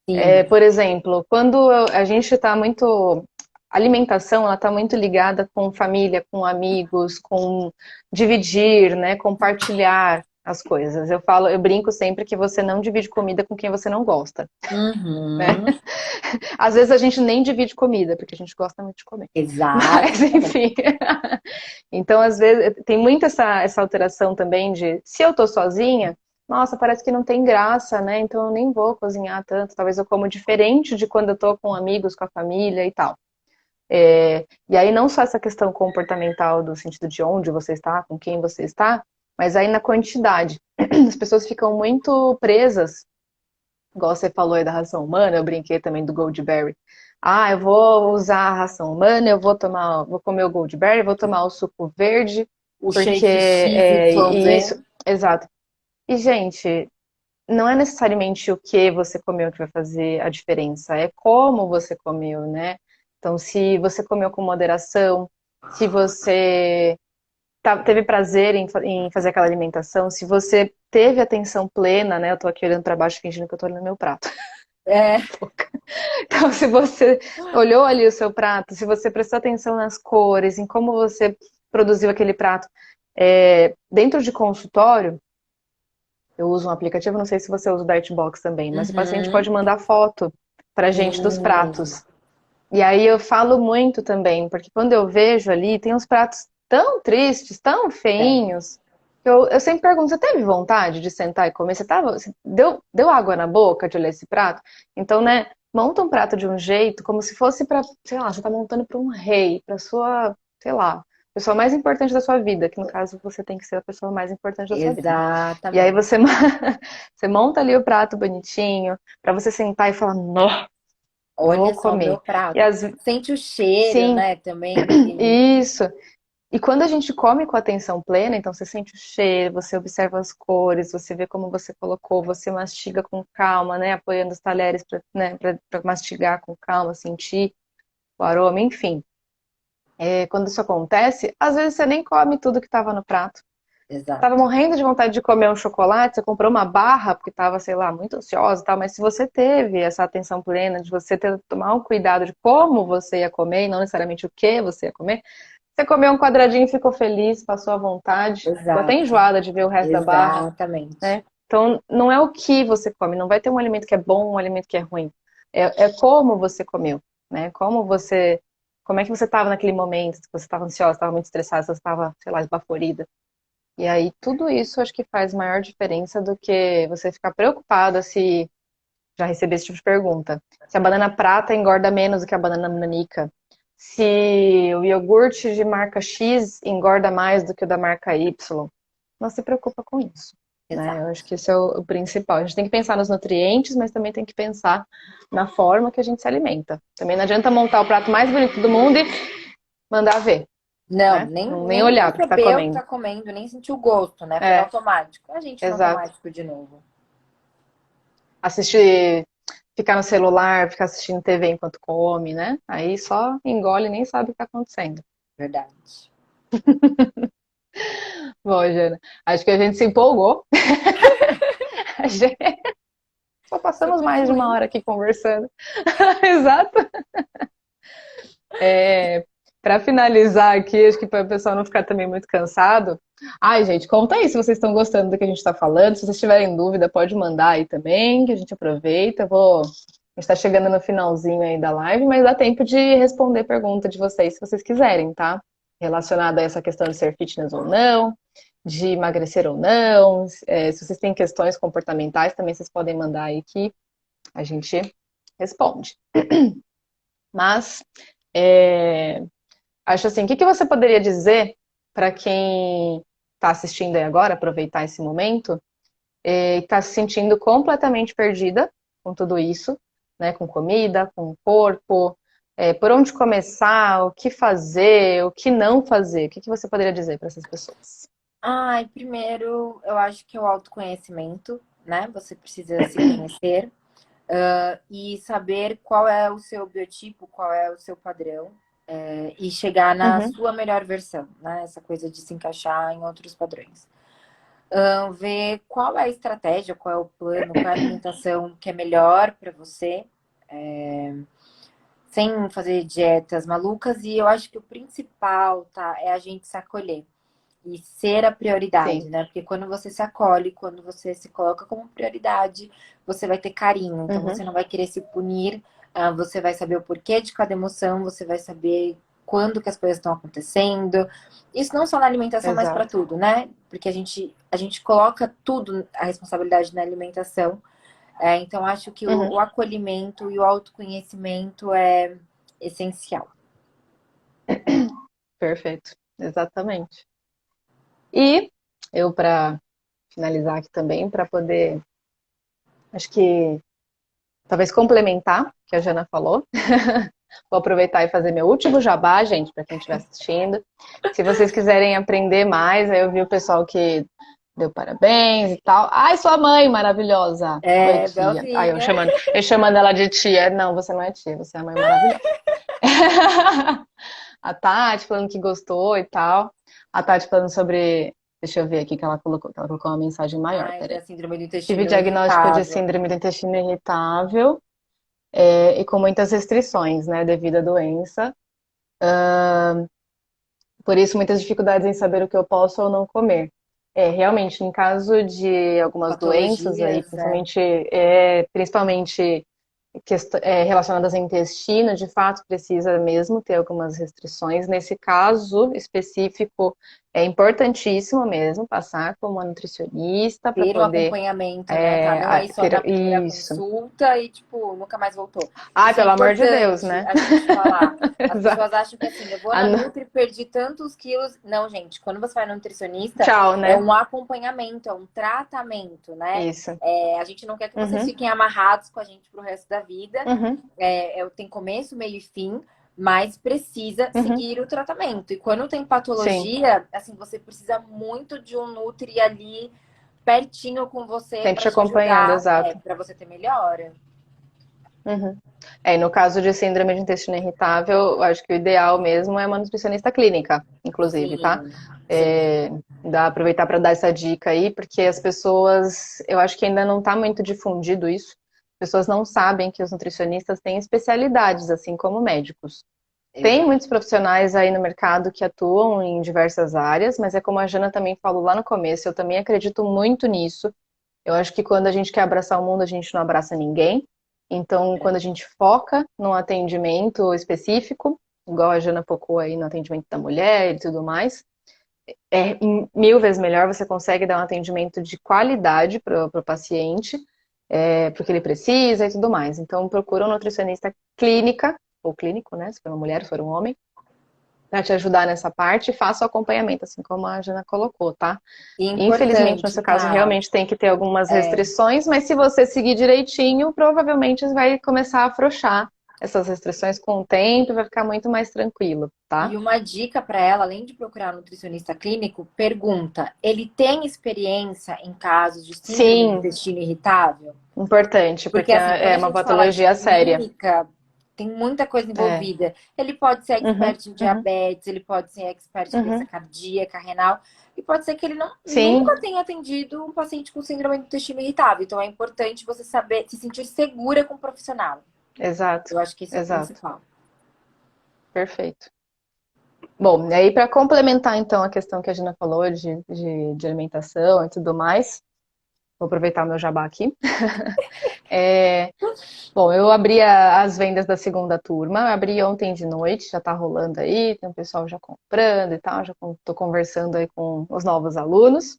Sim. Por exemplo, quando a gente está muito. a alimentação, ela está muito ligada com família, com amigos, com dividir, né? Compartilhar as coisas. Eu brinco sempre que você não divide comida com quem você não gosta, né? Uhum. Às vezes a gente nem divide comida, porque a gente gosta muito de comer. Mas, Exatamente. enfim. Então, às vezes, tem muito essa alteração também de se eu tô sozinha, nossa, parece que não tem graça, né? Então eu nem vou cozinhar tanto. Talvez eu como diferente de quando eu tô com amigos, com a família e tal. E aí não só essa questão comportamental do sentido de onde você está, com quem você está, mas aí na quantidade. As pessoas ficam muito presas, igual você falou aí da ração humana, eu brinquei também do Goldberry. Ah, eu vou usar a ração humana, vou comer o Goldberry, vou tomar o suco verde, O porque shake isso, XYZ. exato. E, gente, não é necessariamente o que você comeu que vai fazer a diferença, é como você comeu, né? Então, se você comeu com moderação, se você teve prazer em fazer aquela alimentação, se você teve atenção plena, né? Eu tô aqui olhando para baixo fingindo que eu tô olhando meu prato. É, Então, se você olhou ali o seu prato, se você prestou atenção nas cores, em como você produziu aquele prato, dentro de consultório, eu uso um aplicativo, não sei se você usa o Dartbox também, mas o paciente uhum. pode mandar foto pra gente dos Sim. pratos. E aí eu falo muito também, porque quando eu vejo ali, tem uns pratos tão tristes, tão É. feinhos, que eu sempre pergunto, você teve vontade de sentar e comer? Deu água na boca de olhar esse prato? Então, né, monta um prato de um jeito, como se fosse pra, sei lá, você tá montando pra um rei, pra sua, sei lá, pessoa mais importante da sua vida, que no caso você tem que ser a pessoa mais importante da sua vida, né? E aí Exatamente. você monta ali o prato bonitinho, pra você sentar e falar, nó, vou Olha só o meu comer. E prato. as, Sente o cheiro, sim, né? Também que. isso. E quando a gente come com atenção plena, então você sente o cheiro, você observa as cores, você vê como você colocou, você mastiga com calma, né? Apoiando os talheres para, né, para mastigar com calma, sentir o aroma, enfim. Quando isso acontece, às vezes você nem come tudo que estava no prato. Tava Exato. morrendo de vontade de comer um chocolate, você comprou uma barra porque estava, sei lá, muito ansiosa e tal, mas se você teve essa atenção plena de você tomar um cuidado de como você ia comer e não necessariamente o que você ia comer, você comeu um quadradinho, ficou feliz, passou à vontade, ficou até Exato. enjoada de ver o resto da barra, Exatamente. né? Então, não é o que você come, não vai ter um alimento que é bom, um alimento que é ruim. É como você comeu, né? Como é que você estava naquele momento, se você estava ansiosa, estava muito estressada, se você estava, sei lá, esbaforida. E aí, tudo isso acho que faz maior diferença do que você ficar preocupada se já recebi esse tipo de pergunta. Se a banana prata engorda menos do que a banana nanica. Se o iogurte de marca X engorda mais do que o da marca Y. Não se preocupa com isso. Né? Eu acho Exato. que esse é o principal. A gente tem que pensar nos nutrientes, mas também tem que pensar na forma que a gente se alimenta. Também não adianta montar o prato mais bonito do mundo e mandar ver, Não, né? nem, Nem nem olhar o que está perceber o que comendo. tá comendo, nem sentir o gosto, né? Foi no É, automático. A gente no exato. automático de novo. Assistir, ficar no celular, ficar assistindo TV enquanto come, né? Aí só engole e nem sabe o que está acontecendo. Verdade. Bom, Jana, acho que a gente se empolgou. A gente- Só passamos Super mais de uma fluiu. hora aqui conversando. Exato. Para finalizar aqui, acho que para o pessoal não ficar também muito cansado. Ai, gente, conta aí se vocês estão gostando do que a gente está falando. Se vocês tiverem dúvida, pode mandar aí também, que a gente aproveita. A gente está chegando no finalzinho aí da live, mas dá tempo de responder pergunta de vocês se vocês quiserem, tá? Relacionada a essa questão de ser fitness ou não, de emagrecer ou não. Se vocês têm questões comportamentais, também vocês podem mandar aí que a gente responde. Mas é, acho assim, o que que você poderia dizer para quem está assistindo aí agora, aproveitar esse momento, e está se sentindo completamente perdida com tudo isso, né? Com comida, com o corpo, por onde começar, o que fazer, o que não fazer? O que que você poderia dizer para essas pessoas? Ai, primeiro, eu acho que é o autoconhecimento, né? Você precisa se conhecer, e saber qual é o seu biotipo, qual é o seu padrão, e chegar na Uhum, sua melhor versão, né? Essa coisa de se encaixar em outros padrões. Ver qual é a estratégia, qual é o plano, qual é a alimentação que é melhor para você. sem fazer dietas malucas. E eu acho que o principal, tá, é a gente se acolher e ser a prioridade, Sim. né? Porque quando você se acolhe, quando você se coloca como prioridade, você vai ter carinho. Então Uhum. você não vai querer se punir, você vai saber o porquê de cada emoção, você vai saber quando que as coisas estão acontecendo. Isso não só na alimentação, mas para Exato. tudo, né? Porque a gente coloca tudo, a responsabilidade na alimentação. Então acho que o, Uhum. o acolhimento e o autoconhecimento é essencial. Perfeito. Exatamente. E eu, para finalizar aqui também, para poder, acho que talvez complementar o que a Jana falou. Vou aproveitar e fazer meu último jabá, gente, para quem estiver assistindo. Se vocês quiserem aprender mais, aí eu vi o pessoal que deu parabéns e tal. Ai, sua mãe maravilhosa. Oi, É, tia. Ai, eu Belzinha. chamando ela de tia. Não, você não é tia, você é a mãe maravilhosa. A Tati falando que gostou e tal. A Tati falando sobre. Deixa eu ver aqui que ela colocou uma mensagem maior. Ai, Peraí. da síndrome do Tive intestino diagnóstico de irritável. síndrome do intestino irritável e com muitas restrições, né, devido à doença. Por isso, muitas dificuldades em saber o que eu posso ou não comer. Realmente, em caso de algumas doenças aí, Patologias, é. principalmente relacionadas ao intestino, de fato, precisa mesmo ter algumas restrições. Nesse caso específico, é importantíssimo mesmo passar com uma nutricionista para Ter um poder acompanhamento, né, tá? Não é ir só na ter primeira isso. consulta e, tipo, nunca mais voltou. Ai, Isso é pelo amor de Deus, importante né? a gente falar. As Exato. pessoas acham que, assim, eu vou Ah, na Nutri e perdi tantos quilos. Não, gente, quando você vai no nutricionista, tchau, é né? um acompanhamento, é um tratamento, né? Isso. A gente não quer que vocês Uhum, fiquem amarrados com a gente pro resto da vida. uhum, Tem começo, meio e fim, mas precisa uhum. seguir o tratamento. E quando tem Sim, patologia, assim, você precisa muito de um Nutri ali pertinho com você sempre para te te acompanhando, ajudar, exato. para você ter melhora. Uhum. E no caso de síndrome de intestino irritável, eu acho que o ideal mesmo é uma nutricionista clínica, inclusive, tá? Sim, sim. É, aproveitar para dar essa dica aí, porque as pessoas, eu acho que ainda não está muito difundido isso. As pessoas não sabem que os nutricionistas têm especialidades, assim como médicos. Tem Exato. muitos profissionais aí no mercado que atuam em diversas áreas, mas é como a Jana também falou lá no começo, eu também acredito muito nisso. Eu acho que quando a gente quer abraçar o mundo, a gente não abraça ninguém. Então, quando a gente foca num atendimento específico, igual a Jana focou aí no atendimento da mulher e tudo mais, é mil vezes melhor, você consegue dar um atendimento de qualidade para o paciente, para o que ele precisa e tudo mais. Então, procura um nutricionista clínica, ou clínico, né? Se for uma mulher, se for um homem, para te ajudar nessa parte e faça o acompanhamento, assim como a Jana colocou, tá? E Infelizmente, no importante, seu caso, tá? realmente tem que ter algumas É, restrições, mas se você seguir direitinho, provavelmente vai começar a afrouxar essas restrições com o tempo e vai ficar muito mais tranquilo, tá? e uma dica para ela, além de procurar um nutricionista clínico, pergunta: ele tem experiência em casos de síndrome do Sim, intestino irritável? importante, Porque, porque assim, quando é a uma gente fala de patologia séria. clínica, tem muita coisa É. envolvida. Ele pode ser Uhum, expert em uhum, diabetes, ele pode ser expert em doença uhum. cardíaca, renal, e pode ser que ele Sim, nunca tenha atendido um paciente com síndrome do intestino irritável. Então, é importante você saber, se sentir segura com o profissional. exato, Eu acho que esse é o exato. principal. Perfeito. Bom, e aí para complementar então a questão que a Gina falou de alimentação e tudo mais, vou aproveitar o meu jabá aqui. É, bom, eu abri as vendas da segunda turma, abri ontem de noite, já tá rolando aí, tem um pessoal já comprando e tal, já tô conversando aí com os novos alunos.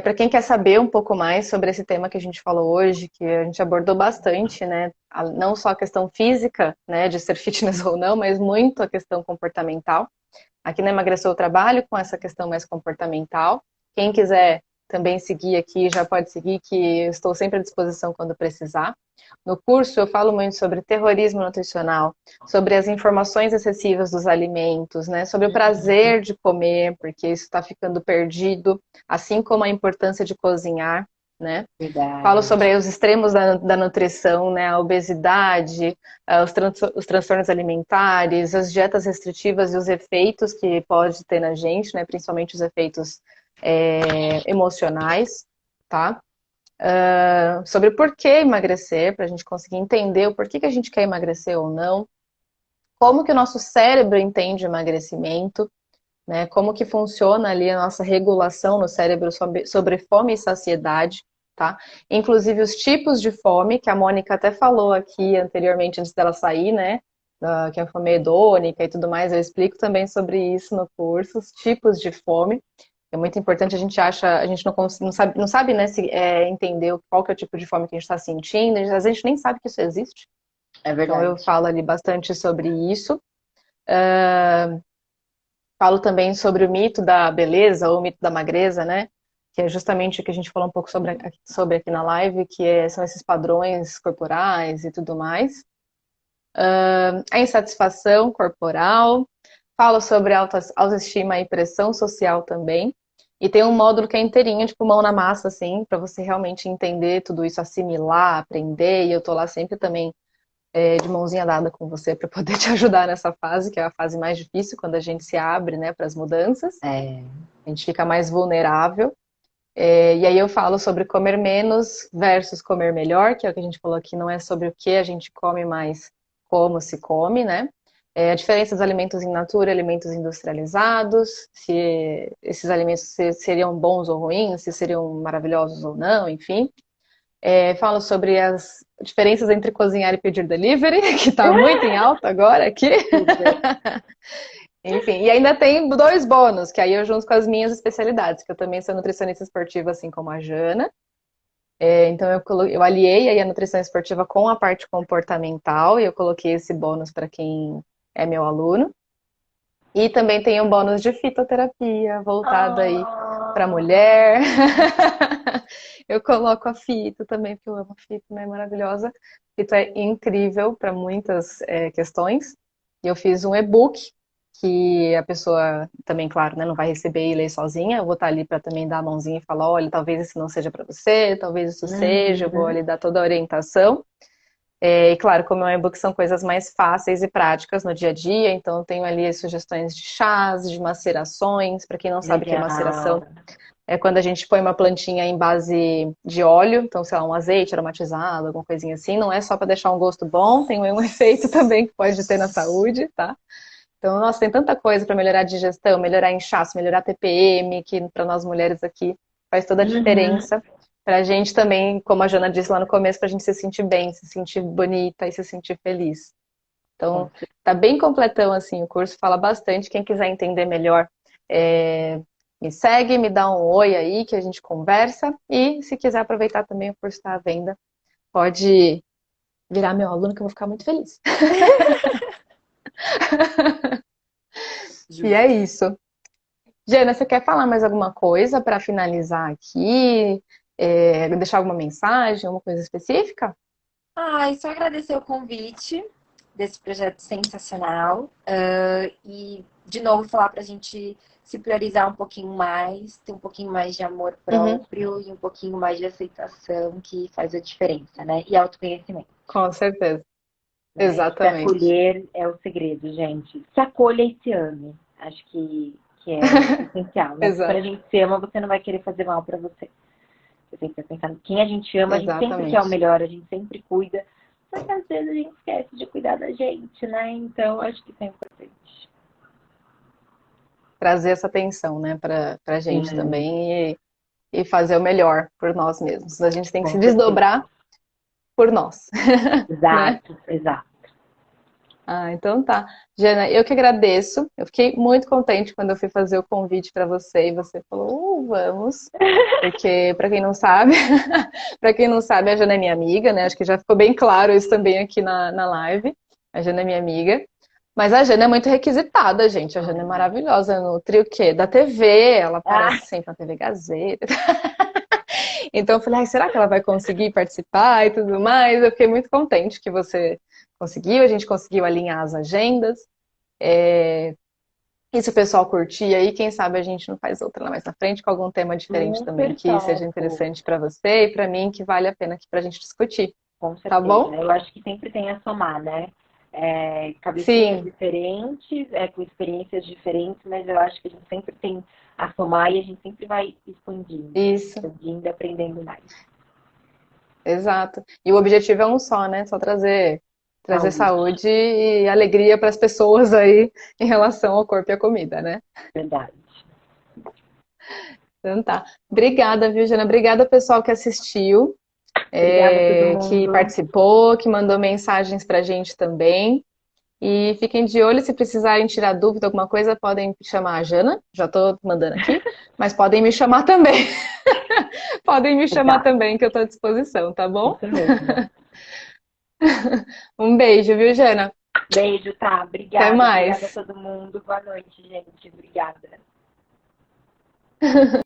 Para quem quer saber um pouco mais sobre esse tema que a gente falou hoje, que a gente abordou bastante, né? Não só a questão física, né, de ser fitness ou não, mas muito a questão comportamental. Aqui na Emagreceu eu trabalho com essa questão mais comportamental. Quem quiser também seguir aqui, já pode seguir, que eu estou sempre à disposição quando precisar. No curso eu falo muito sobre terrorismo nutricional, sobre as informações excessivas dos alimentos, né? Sobre o prazer de comer, porque isso está ficando perdido, assim como a importância de cozinhar, né? Falo Verdade. sobre os extremos da nutrição, né? A obesidade, os transtornos alimentares, as dietas restritivas e os efeitos que pode ter na gente, né? Principalmente os efeitos emocionais, tá? sobre por que emagrecer, para a gente conseguir entender o porquê que a gente quer emagrecer ou não, como que o nosso cérebro entende emagrecimento, né? Como que funciona ali a nossa regulação no cérebro sobre fome e saciedade, tá? Inclusive os tipos de fome, que a Mônica até falou aqui anteriormente, antes dela sair, né? Que é a fome hedônica e tudo mais, eu explico também sobre isso no curso, os tipos de fome. É muito importante, a gente não sabe, né, entender qual que é o tipo de fome que a gente está sentindo, às vezes a gente nem sabe que isso existe. É Então eu verdade. falo ali bastante sobre isso. Falo também sobre o mito da beleza ou o mito da magreza, né? Que é justamente o que a gente falou um pouco sobre aqui na live, são esses padrões corporais e tudo mais. A insatisfação corporal. Falo sobre autoestima e pressão social também. E tem um módulo que é inteirinho, tipo mão na massa, assim, para você realmente entender tudo isso, assimilar, aprender. E eu tô lá sempre também de mãozinha dada com você para poder te ajudar nessa fase, que é a fase mais difícil, quando a gente se abre, né, para as mudanças. É, A gente fica mais vulnerável. E aí eu falo sobre comer menos versus comer melhor, que é o que a gente falou aqui, não é sobre o que a gente come, mas como se come, né? A diferença dos alimentos in natura e alimentos industrializados, se esses alimentos seriam bons ou ruins, se seriam maravilhosos ou não, enfim. Falo sobre as diferenças entre cozinhar e pedir delivery, que está muito em alta agora aqui. super. Enfim, e ainda tem dois bônus, que aí eu junto com as minhas especialidades, que eu também sou nutricionista esportiva, assim como a Jana. Então eu aliei aí a nutrição esportiva com a parte comportamental e eu coloquei esse bônus para quem é meu aluno. E também tem um bônus de fitoterapia voltado aí para Ah, mulher. Eu coloco a fito também, porque eu amo a fito, né? Maravilhosa. Fito é incrível para muitas questões. E eu fiz um e-book que a pessoa também, claro, né, não vai receber e ler sozinha. Eu vou estar ali para também dar a mãozinha e falar, olha, talvez isso não seja para você, talvez isso seja. Eu vou uhum. ali dar toda a orientação. E claro, como é um e-book, são coisas mais fáceis e práticas no dia a dia, então eu tenho ali as sugestões de chás, de macerações. Para quem não sabe o que é Legal. maceração, é quando a gente põe uma plantinha em base de óleo, então, sei lá, um azeite aromatizado, alguma coisinha assim. Não é só para deixar um gosto bom, tem um efeito também que pode ter na saúde, tá? Então, nossa, tem tanta coisa para melhorar a digestão, melhorar inchaço, melhorar TPM, que para nós mulheres aqui faz toda a Uhum. diferença. Para a gente também, como a Jana disse lá no começo, para a gente se sentir bem, se sentir bonita e se sentir feliz. Com Então, certeza. tá bem completão assim, o curso fala bastante. Quem quiser entender melhor, me segue, me dá um oi aí que a gente conversa. E se quiser aproveitar também, o curso está à venda, pode virar meu aluno que eu vou ficar muito feliz. E é Justo. isso. Jana, você quer falar mais alguma coisa para finalizar aqui? Deixar alguma mensagem, alguma coisa específica? Ai, só agradecer o convite desse projeto sensacional. E, de novo, falar para a gente se priorizar um pouquinho mais, ter um pouquinho mais de amor Uhum, próprio e um pouquinho mais de aceitação que faz a diferença, né? E autoconhecimento, com certeza. né? Que se Exatamente. acolher é o segredo, gente. Se acolha e se ame. Acho que é essencial, né? Porque quando a Exato, gente se ama, você não vai querer fazer mal para você. Você tem que pensar em quem a gente ama, a gente sempre quer o exatamente. melhor, a gente sempre cuida. Só que às vezes a gente esquece de cuidar da gente, né? Então acho que isso é importante. Trazer essa atenção, né, para a gente Sim, também e fazer o melhor por nós mesmos. A gente tem que se com certeza. desdobrar por nós, né? Exato, exato. Ah, então tá. Jana, eu que agradeço. Eu fiquei muito contente quando eu fui fazer o convite para você e você falou, vamos. Porque, para quem não sabe, para quem não sabe, a Jana é minha amiga, né? Acho que já ficou bem claro isso também aqui na live. A Jana é minha amiga. Mas a Jana é muito requisitada, gente. A Jana é maravilhosa no trio quê? Da TV, ela Ah, aparece sempre na TV Gazeta. Então eu falei, ai, será que ela vai conseguir participar e tudo mais? Eu fiquei muito contente que você conseguiu, a gente conseguiu alinhar as agendas. E se o pessoal curtir aí, quem sabe a gente não faz outra lá mais na frente com algum tema diferente também super que seja topo. interessante para você e para mim, que vale a pena aqui para a gente discutir. Com Tá certeza. bom? Eu acho que sempre tem a somar, né? Cabecinhas Sim, diferentes, com experiências diferentes, mas eu acho que a gente sempre tem a somar e a gente sempre vai expandindo, isso. expandindo, aprendendo mais. Exato. E o objetivo é um só, né? Só trazer Saúde, saúde e alegria para as pessoas aí em relação ao corpo e à comida, né? verdade. Então tá. Obrigada, viu, Jana? Obrigada, pessoal que assistiu, Obrigada a todo que mundo. participou, que mandou mensagens pra gente também. E fiquem de olho, se precisarem tirar dúvida, alguma coisa, podem chamar a Jana, já estou mandando aqui, mas podem me chamar também. Podem me chamar Exato, também, que eu estou à disposição, tá bom? isso mesmo. Um beijo, viu, Jana? Beijo, tá? Até Obrigada, obrigada a mais. todo mundo. Boa noite, gente. Obrigada.